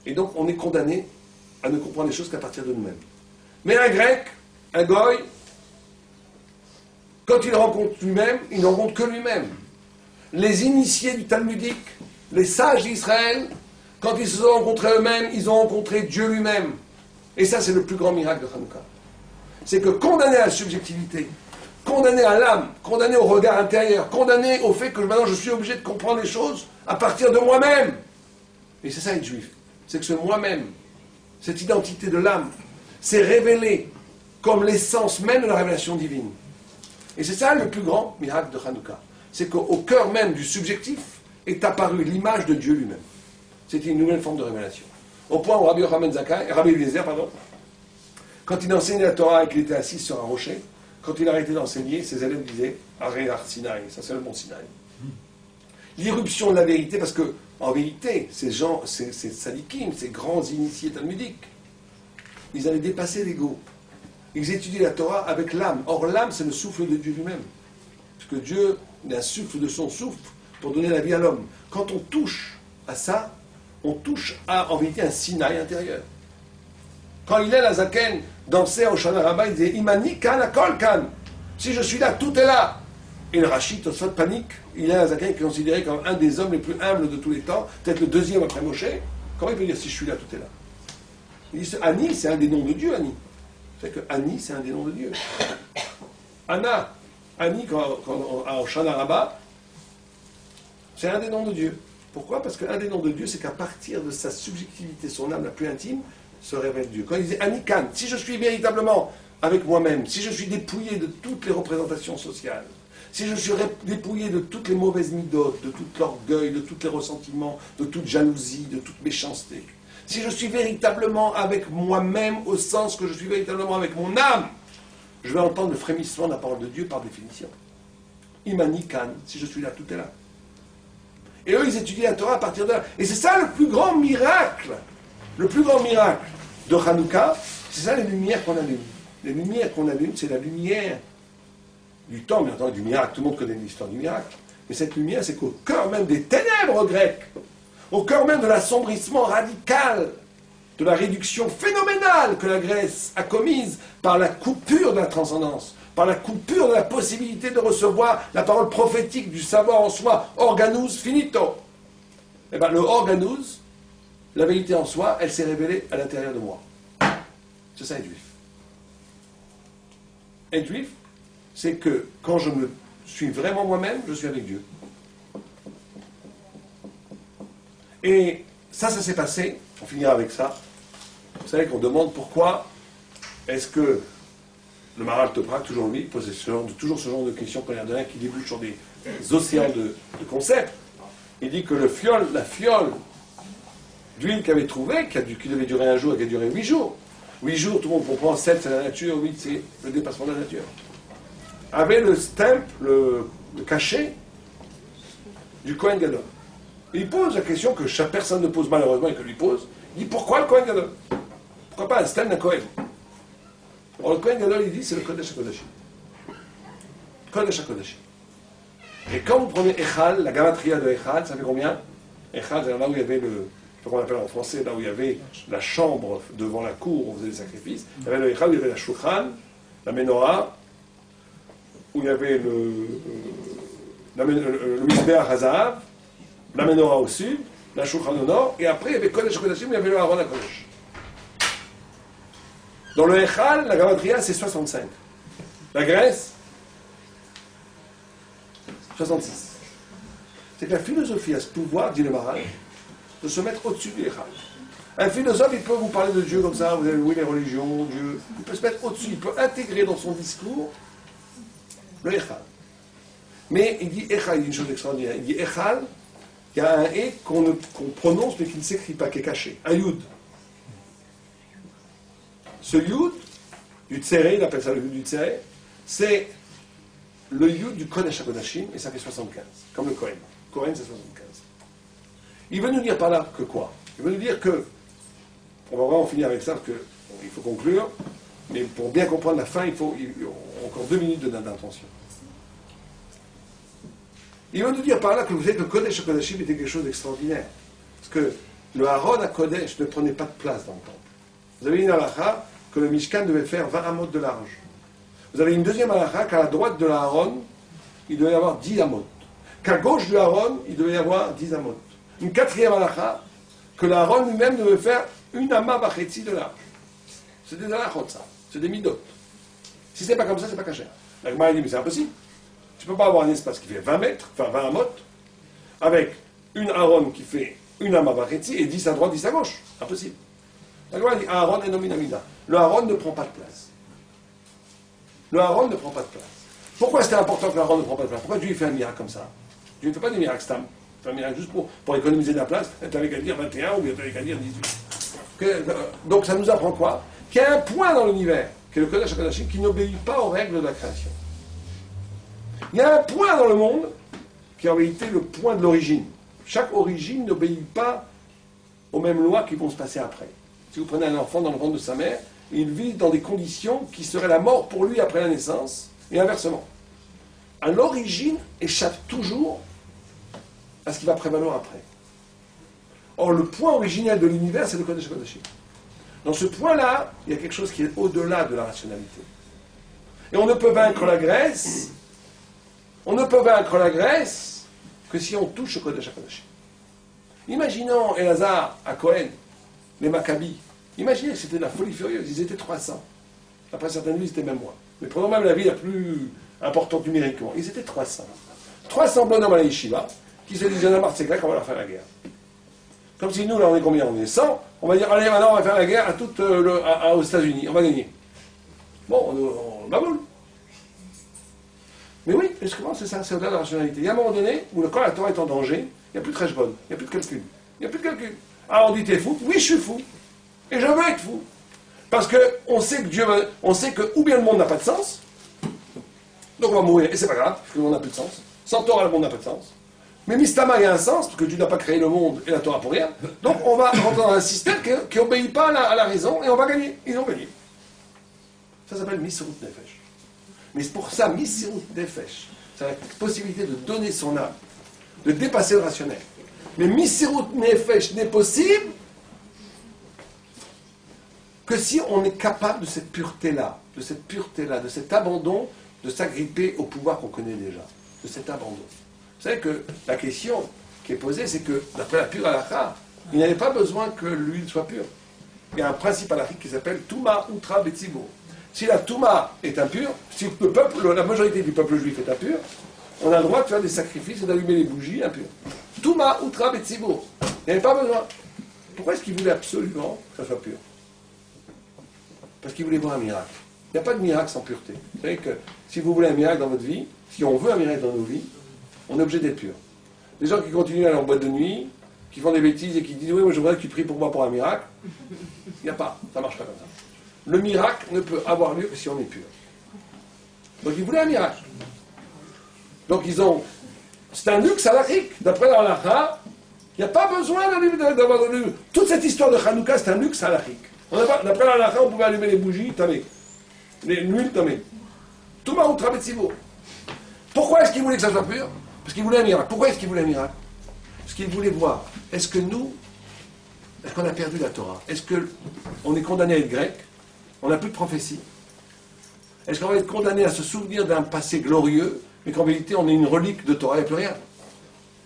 Et donc, on est condamné à ne comprendre les choses qu'à partir de nous-mêmes. Mais un Grec, un Goy, quand il rencontre lui-même, il ne rencontre que lui-même. Les initiés du Talmudique, les sages d'Israël, quand ils se sont rencontrés eux-mêmes, ils ont rencontré Dieu lui-même. Et ça, c'est le plus grand miracle de Hanouka. C'est que condamné à la subjectivité, condamné à l'âme, condamné au regard intérieur, condamné au fait que maintenant je suis obligé de comprendre les choses à partir de moi-même. Et c'est ça être juif. C'est que ce moi-même, cette identité de l'âme, s'est révélée comme l'essence même de la révélation divine. Et c'est ça le plus grand miracle de Hanouka. C'est qu'au cœur même du subjectif est apparue l'image de Dieu lui-même. C'était une nouvelle forme de révélation. Au point où Rabbi Yochanan Zakkai, Rabbi Eliezer, quand il enseignait la Torah et qu'il était assis sur un rocher, quand il arrêtait d'enseigner, ses élèves disaient Aré Har Sinaï, ça c'est le mont Sinaï. L'irruption de la vérité, parce que, en vérité, ces gens, ces sadikim, ces grands initiés talmudiques, ils avaient dépassé l'ego. Ils étudiaient la Torah avec l'âme. Or, l'âme, c'est le souffle de Dieu lui-même. Parce que Dieu, il insuffle de son souffle pour donner la vie à l'homme. Quand on touche à ça, on touche à, en vérité, un Sinaï intérieur. Quand il est la Zaken dansait au Shana Rabbah, il disait Imani kan akol kan. Si je suis là, tout est là. Et le Rachid, Tosfot, panique. Il est la Zaken qui est considéré comme un des hommes les plus humbles de tous les temps, peut-être le deuxième après Moshe. Comment il peut dire si je suis là, tout est là? Il dit Ani, c'est un des noms de Dieu, Ani. C'est que Ani, c'est un des noms de Dieu. Anna, Ani, en Shana Rabbah, c'est un des noms de Dieu. Pourquoi? Parce qu'un des noms de Dieu, c'est qu'à partir de sa subjectivité, son âme la plus intime, se révèle Dieu. Quand il disait Anikan, si je suis véritablement avec moi-même, si je suis dépouillé de toutes les représentations sociales, si je suis dépouillé de toutes les mauvaises midotes, de tout l'orgueil, de tous les ressentiments, de toute jalousie, de toute méchanceté, si je suis véritablement avec moi-même au sens que je suis véritablement avec mon âme, je vais entendre le frémissement de la parole de Dieu par définition. Imanikan, si je suis là, tout est là. Et eux, ils étudient la Torah à partir de là. Et c'est ça le plus grand miracle de Hanouka, c'est ça les lumières qu'on allume. Les lumières qu'on allume, c'est la lumière du temps, bien entendu, du miracle. Tout le monde connaît l'histoire du miracle. Mais cette lumière, c'est qu'au cœur même des ténèbres grecques, au cœur même de l'assombrissement radical, de la réduction phénoménale que la Grèce a commise par la coupure de la transcendance, par la coupure de la possibilité de recevoir la parole prophétique du savoir en soi, organus finito. Eh bien, le organus, la vérité en soi, elle s'est révélée à l'intérieur de moi. C'est ça être juif. Être juif, c'est que quand je me suis vraiment moi-même, je suis avec Dieu. Et ça s'est passé, on finira avec ça. Vous savez qu'on demande pourquoi est-ce que le Maharal Toprak, toujours lui, pose toujours ce genre de questions quand il y en a un qui débouche sur des océans de concepts. Il dit que la fiole d'huile qu'il avait trouvée, qui devait durer un jour et qui a duré 8 jours. 8 jours, tout le monde comprend, 7 c'est la nature, 8 c'est le dépassement de la nature. Avait le stamp, le cachet du Kohen Gadol. Il pose la question que chaque personne ne pose malheureusement et que lui pose. Il dit pourquoi le Kohen Gadol? Pourquoi pas un stamp d'un Kohen? Alors le Kohen Gadol, il dit c'est le Kodesh HaKodashim. Kodesh HaKodashim. Et quand vous prenez Echal, la gamatria de Echal, ça fait combien? Echal, c'est là où il y avait le, je sais pas comment on appelle en français, là où il y avait la chambre devant la cour où on faisait des sacrifices. Il y avait le Echal, où il y avait la Shulchan, la Menorah, où il y avait le Mizbeach HaZahav, la Menorah au sud, la Shulchan au nord, et après il y avait Kodesh HaKodashim, il y avait le Aaron HaKodesh. Dans le Echal, la gamatria, c'est 65. La Grèce, 66. C'est que la philosophie a ce pouvoir, dit le Maharal, de se mettre au-dessus du Echal. Un philosophe, il peut vous parler de Dieu comme ça, vous avez oui les religions, Dieu. Il peut se mettre au-dessus, il peut intégrer dans son discours le Echal. Mais il dit Echal, il dit une chose extraordinaire. Il dit Echal, il y a un E qu'on prononce mais qui ne s'écrit pas, qui est caché. Un Yud. Ce Yud, du Tséré, il appelle ça le Yud du Tséré, c'est le Yud du Kodesh HaKodashim, et ça fait 75, comme le Kohen. Kohen, c'est 75. Il veut nous dire par là que quoi? Il veut nous dire que, on va vraiment finir avec ça, parce qu'il faut conclure, mais pour bien comprendre la fin, il faut encore 2 minutes d'intention. Il veut nous dire par là que vous savez que le Kodesh HaKodashim était quelque chose d'extraordinaire. Parce que le Aaron HaKodesh ne prenait pas de place dans le temple. Vous avez une halakha que le Mishkan devait faire 20 amot de large. Vous avez une deuxième halakha qu'à la droite de l'Aaron, il devait y avoir 10 amot. Qu'à gauche de l'Aaron, il devait y avoir 10 amot. Une quatrième halakha, que l'Aaron lui-même devait faire une amma bachetzi de large. C'est des halakhot, ça. C'est des midot. Si c'est pas comme ça, c'est pas caché. La Gemara dit, mais c'est impossible. Tu peux pas avoir un espace qui fait 20 mètres, enfin 20 amot, avec une Aaron qui fait une amma bachetzi et 10 à droite, 10 à gauche. Impossible. La Gemara dit, Aaron est nominamida. Le Aaron ne prend pas de place. Le Aaron ne prend pas de place. Pourquoi c'était important que l'Aaron ne prend pas de place? Pourquoi Dieu fait un miracle comme ça? Dieu ne fait pas des miracles stam. Il fait un miracle juste pour économiser de la place. Tu n'avais qu'à dire 21 ou bien tu n'avais qu'à dire 18. Donc ça nous apprend quoi? Qu'il y a un point dans l'univers, qui est le Kodesh HaKodashim, qui n'obéit pas aux règles de la création. Il y a un point dans le monde qui est en réalité le point de l'origine. Chaque origine n'obéit pas aux mêmes lois qui vont se passer après. Si vous prenez un enfant dans le ventre de sa mère, il vit dans des conditions qui seraient la mort pour lui après la naissance, et inversement. À l'origine échappe toujours à ce qui va prévaloir après. Or, le point originel de l'univers, c'est le Kodesh HaKodashim. Dans ce point-là, il y a quelque chose qui est au-delà de la rationalité. Et on ne peut vaincre la Grèce, que si on touche au Kodesh HaKodashim. Imaginons Elazar à Cohen, les Maccabis. Imaginez que c'était de la folie furieuse, ils étaient 300. Après certaines villes, c'était même moins. Mais prenons même la ville la plus importante numériquement. Ils étaient 300. 300 bonhommes à la yeshiva qui se disaient, marre, c'est clair qu'on va leur faire la guerre. Comme si nous, là, on est combien? On est 100. On va dire, allez, maintenant, on va faire la guerre aux États-Unis. On va gagner. Bon, on baboule. Mais oui, justement, c'est ça, c'est au-delà de la rationalité. Il y a un moment donné où quand la Torah est en danger, il n'y a plus de trèche-bonne, il n'y a plus de calcul. Il n'y a plus de calcul. Alors on dit, t'es fou? Oui, je suis fou. Et je veux être fou. Parce qu'on sait que on sait que ou bien le monde n'a pas de sens, donc on va mourir, et c'est pas grave, parce que le monde n'a plus de sens. Sans Torah, le monde n'a pas de sens. Mais Mistama, il y a un sens, parce que tu n'as pas créé le monde et la Torah pour rien. Donc on va rentrer dans un système qui n'obéit pas à la raison, et on va gagner. Ils ont gagné. Ça s'appelle Misirut Nefesh. Mais c'est pour ça, Misirut Nefesh, c'est la possibilité de donner son âme, de dépasser le rationnel. Mais Misirut Nefesh n'est possible que si on est capable de cette pureté-là, de cet abandon, de s'agripper au pouvoir qu'on connaît déjà, de cet abandon. Vous savez que la question qui est posée, c'est que, d'après la pure halakha, il n'y avait pas besoin que l'huile soit pure. Il y a un principe halakhique qui s'appelle Touma Utra Betsibo. Si la Touma est impure, si le peuple, la majorité du peuple juif est impur, on a le droit de faire des sacrifices et d'allumer les bougies impures. Touma Utra Betsibo. Il n'y avait pas besoin. Pourquoi est-ce qu'il voulait absolument que ça soit pur? Parce qu'il voulait voir un miracle. Il n'y a pas de miracle sans pureté. Vous savez que si vous voulez un miracle dans votre vie, si on veut un miracle dans nos vies, on est obligé d'être pur. Les gens qui continuent à aller en boîte de nuit, qui font des bêtises et qui disent oui, moi je voudrais que tu pries pour moi pour un miracle, il n'y a pas, ça ne marche pas comme ça. Le miracle ne peut avoir lieu que si on est pur. Donc ils voulaient un miracle. Donc ils ont. C'est un luxe halakhique. D'après la halakha, il n'y a pas besoin d'avoir de luxe. Toute cette histoire de Hanouka, c'est un luxe halakhique. D'après la halakha, on pouvait allumer les bougies, tamé. L'huile, tamé. Touma ou trabetsivo. Pourquoi est-ce qu'il voulait que ça soit pur? Parce qu'il voulait un miracle. Pourquoi est-ce qu'il voulait un miracle? Parce qu'il voulait voir, est-ce qu'on a perdu la Torah? Est-ce qu'on est condamné à être grec? On n'a plus de prophétie? Est-ce qu'on va être condamné à se souvenir d'un passé glorieux, mais qu'en vérité on est une relique de Torah et plus rien?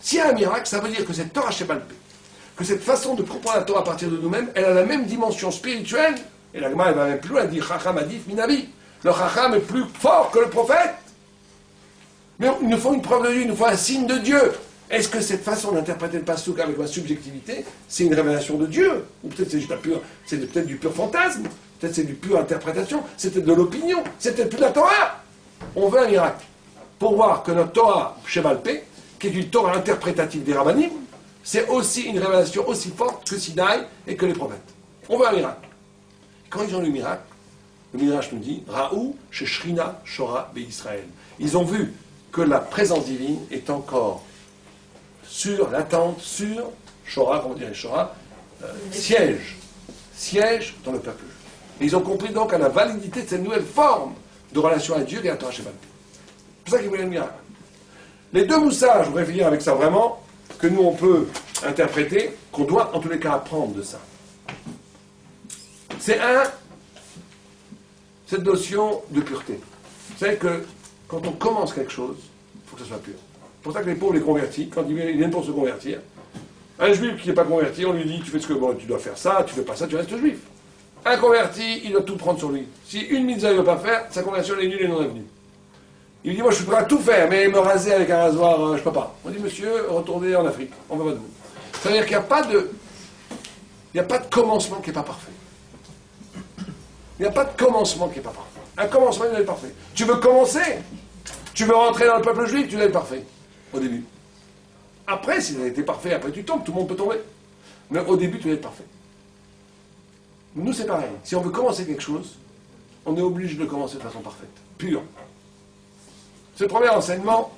S'il y a un miracle, ça veut dire que cette Torah Shebalpé, que cette façon de comprendre la Torah à partir de nous-mêmes, elle a la même dimension spirituelle, et la Gemara va même plus loin, elle dit Chacham Adif Minavi. Le Chacham est plus fort que le prophète. Mais il nous faut une preuve de Dieu, il nous faut un signe de Dieu. Est-ce que cette façon d'interpréter le Passouk avec ma subjectivité, c'est une révélation de Dieu? Ou peut-être c'est juste peut-être du pur fantasme, peut-être c'est du pure interprétation, c'est peut-être de l'opinion, c'est peut-être plus de la Torah. On veut un miracle. Pour voir que notre Torah Shebalpé, qui est une Torah interprétative des Rabbanim, c'est aussi une révélation aussi forte que Sinaï et que les prophètes. On veut un miracle. Quand ils ont le miracle, le Midrash nous dit Raou Sheshrina Shora Be-Israël. Ils ont vu que la présence divine est encore latente sur Shora, comment dire Shora, siège dans le peuple. Et ils ont compris donc à la validité de cette nouvelle forme de relation à Dieu et à Torah Shebalpé. C'est pour ça qu'ils voulaient le miracle. Les deux moussas, je voudrais finir avec ça vraiment, que nous on peut interpréter, qu'on doit en tous les cas apprendre de ça. C'est cette notion de pureté. Vous savez que quand on commence quelque chose, il faut que ça soit pur. C'est pour ça que les pauvres, les convertis, quand ils viennent pour se convertir, un juif qui n'est pas converti, on lui dit tu fais ce que bon, tu dois faire ça, tu fais pas ça, tu restes juif. Un converti, il doit tout prendre sur lui. Si une mitzvah il ne veut pas faire, sa conversion est nulle et non avenue. Il lui dit moi je suis prêt à tout faire, mais me raser avec un rasoir, je ne peux pas. On dit monsieur, retournez en Afrique, on va pas de vous. Ça veut dire qu'il n'y a pas de commencement qui n'est pas parfait. Il n'y a pas de commencement qui n'est pas parfait. Un commencement, il doit être parfait. Tu veux commencer? Tu veux rentrer dans le peuple juif? Tu dois être parfait. Au début. Après, si tu as été parfait, après tu tombes, tout le monde peut tomber. Mais au début, tu dois être parfait. Nous, c'est pareil. Si on veut commencer quelque chose, on est obligé de le commencer de façon parfaite. Pure. C'est le premier enseignement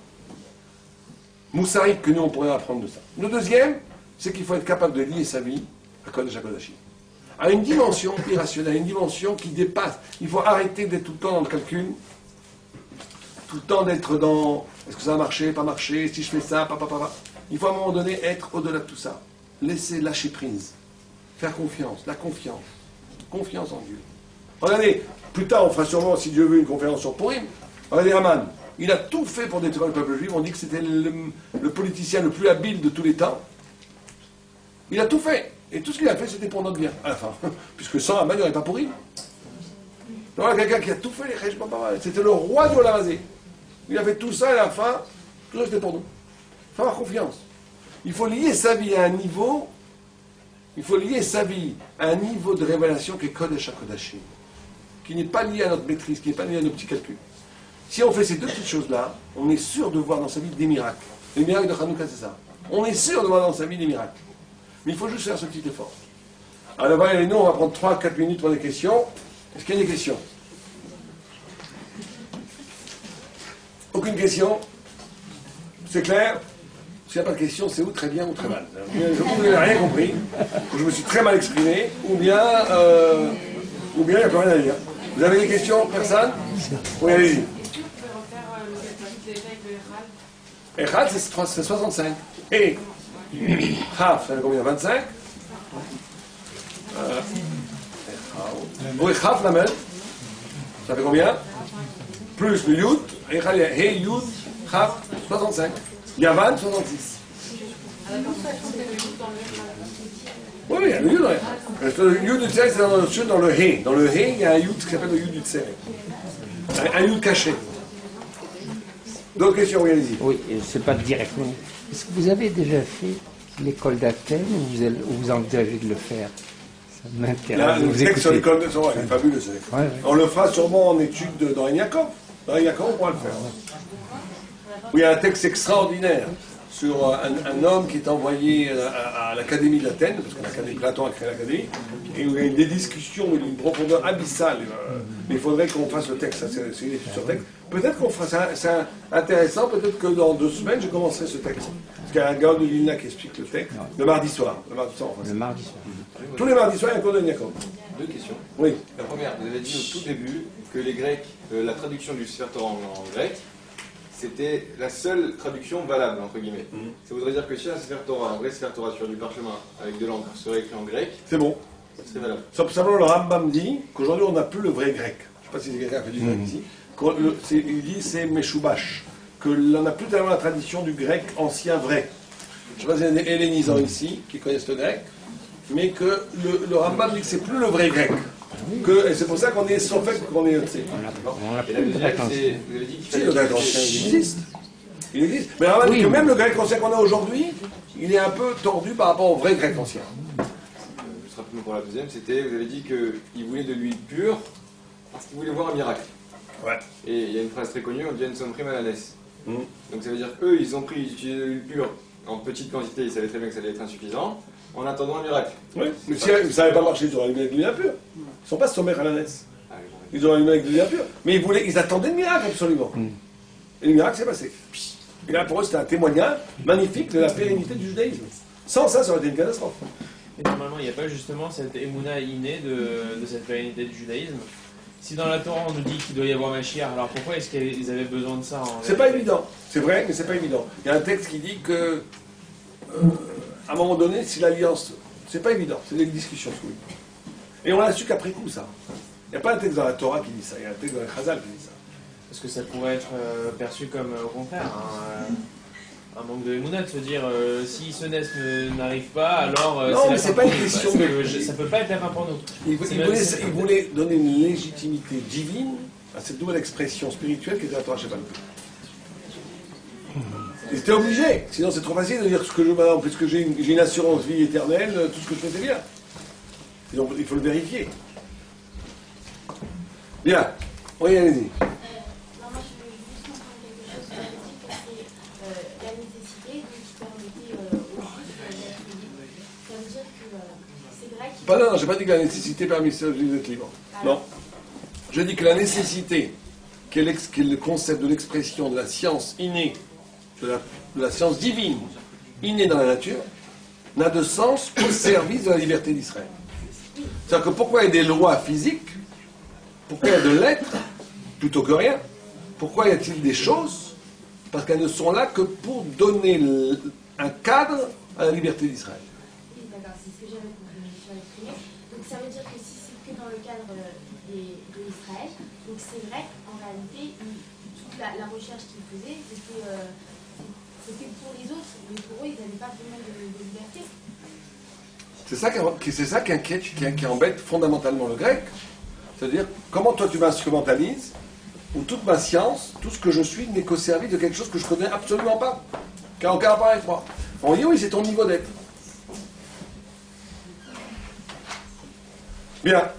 moussarique que nous, on pourrait apprendre de ça. Le deuxième, c'est qu'il faut être capable de lier sa vie à Kodesh HaKodashim. À une dimension irrationnelle, à une dimension qui dépasse. Il faut arrêter d'être tout le temps dans le calcul, tout le temps d'être dans est-ce que ça va marcher, pas marcher, si je fais ça, pas. Il faut à un moment donné être au-delà de tout ça. Laisser lâcher prise. Faire confiance, la confiance. Confiance en Dieu. Regardez, plus tard on fera sûrement, si Dieu veut, une conférence sur Purim. Regardez Haman. Il a tout fait pour détruire le peuple juif. On dit que c'était le politicien le plus habile de tous les temps. Il a tout fait. Et tout ce qu'il a fait, c'était pour notre bien, à la fin. Puisque sans Haman, il n'y aurait pas Purim. Donc, quelqu'un qui a tout fait, les Chesh Baba, c'était le roi du Olamazé. Il a fait tout ça et à la fin, tout ça c'était pour nous. Il faut avoir confiance. Il faut lier sa vie à un niveau, il faut lier sa vie à un niveau de révélation qui est Kodesh HaKodashim, qui n'est pas lié à notre maîtrise, qui n'est pas lié à nos petits calculs. Si on fait ces deux petites choses-là, on est sûr de voir dans sa vie des miracles. Les miracles de Hanouka, c'est ça. On est sûr de voir dans sa vie des miracles. Mais il faut juste faire ce petit effort. Alors, nous, on va prendre 3-4 minutes pour des questions. Est-ce qu'il y a des questions? Aucune question? C'est clair? S'il n'y a pas de question, c'est ou très bien ou très mal. Vous n'avez rien compris, ou je me suis très mal exprimé, ou bien il n'y a plus rien à dire. Vous avez des questions? Personne? Oui, allez-y. Echad, c'est 65. Et Chaf, ça fait combien? 25. Oui, Chaf, la même. Ça fait combien? Plus le Yud, Echad, He, Yud, Chaf, 65. Yavan, 66. Oui, il y a le Yud dans Echad. Le Yud du Tseret, c'est dans le He. Dans le He, il y a un Yud qui s'appelle le Yud du Tseret. Un Yud caché. D'autres questions, oui, allez-y. Oui, c'est pas directement. Est-ce que vous avez déjà fait l'école d'Athènes ou vous envisagez de le faire? Ça m'intéresse. Le texte sur l'école de Torah, il est fabuleux ce texte. Ouais. On le fera sûrement en étude dans Yaakov. Dans Yaakov, on pourra le faire. Oui, il y a un texte extraordinaire sur un homme qui est envoyé à l'académie d'Athènes, parce que Platon a créé l'académie, et où il y a des discussions d'une profondeur abyssale. Mais il faudrait qu'on fasse le texte, ça, c'est une étude sur le texte. Peut-être qu'on fera ça, c'est intéressant, peut-être que dans 2 semaines, je commencerai ce texte. Parce qu'il y a un gars de Lina qui explique le texte, le mardi soir. Le mardi soir, Le mardi soir. Tous les mardis soirs, il y a un cours de Yaakov. 2 questions. Oui. La première, vous avez dit au tout début que les Grecs, la traduction du Sefer Torah en grec, c'était la seule traduction valable, entre guillemets. Ça voudrait dire que si un Sefer Torah, un vrai Sefer Torah sur du parchemin avec de l'encre serait écrit en grec, C'est bon. ça serait valable. Simplement, le Rambam dit qu'aujourd'hui, on n'a plus le vrai grec. Je ne sais pas si quelqu'un a fait du grec ici. Il dit c'est Meshubash. Qu'on n'a plus tellement la tradition du grec ancien vrai. Je ne sais pas s'il y a des hellénisants ici qui connaissent le grec, mais que le Rambam dit que c'est plus le vrai grec. Et c'est pour ça qu'on est sans fait qu'on est. Et la deuxième, c'est, vous avez dit qu'il Si, fallait le grec ancien, il existe. Il existe. Mais le Rambam dit que même le grec ancien qu'on a aujourd'hui, il est un peu tordu par rapport au vrai grec ancien. Juste rapidement pour la deuxième, c'était, vous avez dit qu'il voulait de l'huile pure parce qu'il voulait voir un miracle. Ouais. Et il y a une phrase très connue, on dit une somme prime à la naisse. Donc ça veut dire qu'eux, ils ont utilisé de l'huile pure en petite quantité, ils savaient très bien que ça allait être insuffisant, en attendant un miracle. Oui, mais si ça n'avait pas marché, ils auraient allumé avec de l'huile impure. Ils ne sont pas sommaires à la naisse. Ah, oui, bon. Ils auraient allumé avec de l'huile impure. Mais ils attendaient le miracle absolument. Et le miracle s'est passé. Et là, pour eux, c'était un témoignage magnifique de la pérennité du judaïsme. Sans ça, ça aurait été une catastrophe. Et normalement, il n'y a pas justement cette émouna innée de cette pérennité du judaïsme. Si dans la Torah on nous dit qu'il doit y avoir Mashiach, alors pourquoi est-ce qu'ils avaient besoin de ça C'est pas évident. C'est vrai, mais c'est pas évident. Il y a un texte qui dit que, à un moment donné, si l'alliance. C'est pas évident. C'est des discussions. Et on l'a su qu'après coup, ça. Il n'y a pas un texte dans la Torah qui dit ça. Il y a un texte dans le Chazal qui dit ça. Parce que ça pourrait être perçu comme au contraire un manque de émouna, de se dire si ce nest n'arrive pas, alors Non, mais c'est c'est pas une question de. ça peut pas être la fin pour nous. Il voulait donner une légitimité divine à cette nouvelle expression spirituelle qui était la Torah Shabbat. Ils étaient obligés, sinon c'est trop facile de dire ce que je veux, puisque j'ai une assurance vie éternelle, tout ce que je fais c'est bien. Il faut le vérifier. Bien, oui, allez-y. Non, moi je veux juste comprendre quelque chose sur le type, c'est la nécessité qui permettait aux Juifs d'être libres. Ça veut dire que c'est vrai qu'il... Non, j'ai pas dit que la nécessité permettait aux Juifs d'être libres. Non. Je dis que la nécessité, qui est le concept de l'expression de la science innée, de la science divine, innée dans la nature, n'a de sens qu'au service de la liberté d'Israël. C'est-à-dire que pourquoi il y a des lois physiques, pourquoi il y a de l'être, plutôt que rien, pourquoi y a-t-il des choses? Parce qu'elles ne sont là que pour donner un cadre à la liberté d'Israël. Oui, d'accord, c'est ce que j'avais compris, je me suis exprimé. Donc ça veut dire que si c'est que dans le cadre de l'Israël, donc c'est vrai qu'en réalité, toute la recherche qu'ils faisaient, c'était pour les autres, mais pour eux, ils n'avaient pas vraiment de liberté. C'est ça qui inquiète, qui embête fondamentalement le grec. C'est-à-dire, comment toi tu m'instrumentalises, où toute ma science, tout ce que je suis n'est qu'au service de quelque chose que je connais absolument pas, qui n'a aucun rapport avec moi. On dit oui, c'est ton niveau d'être. Bien.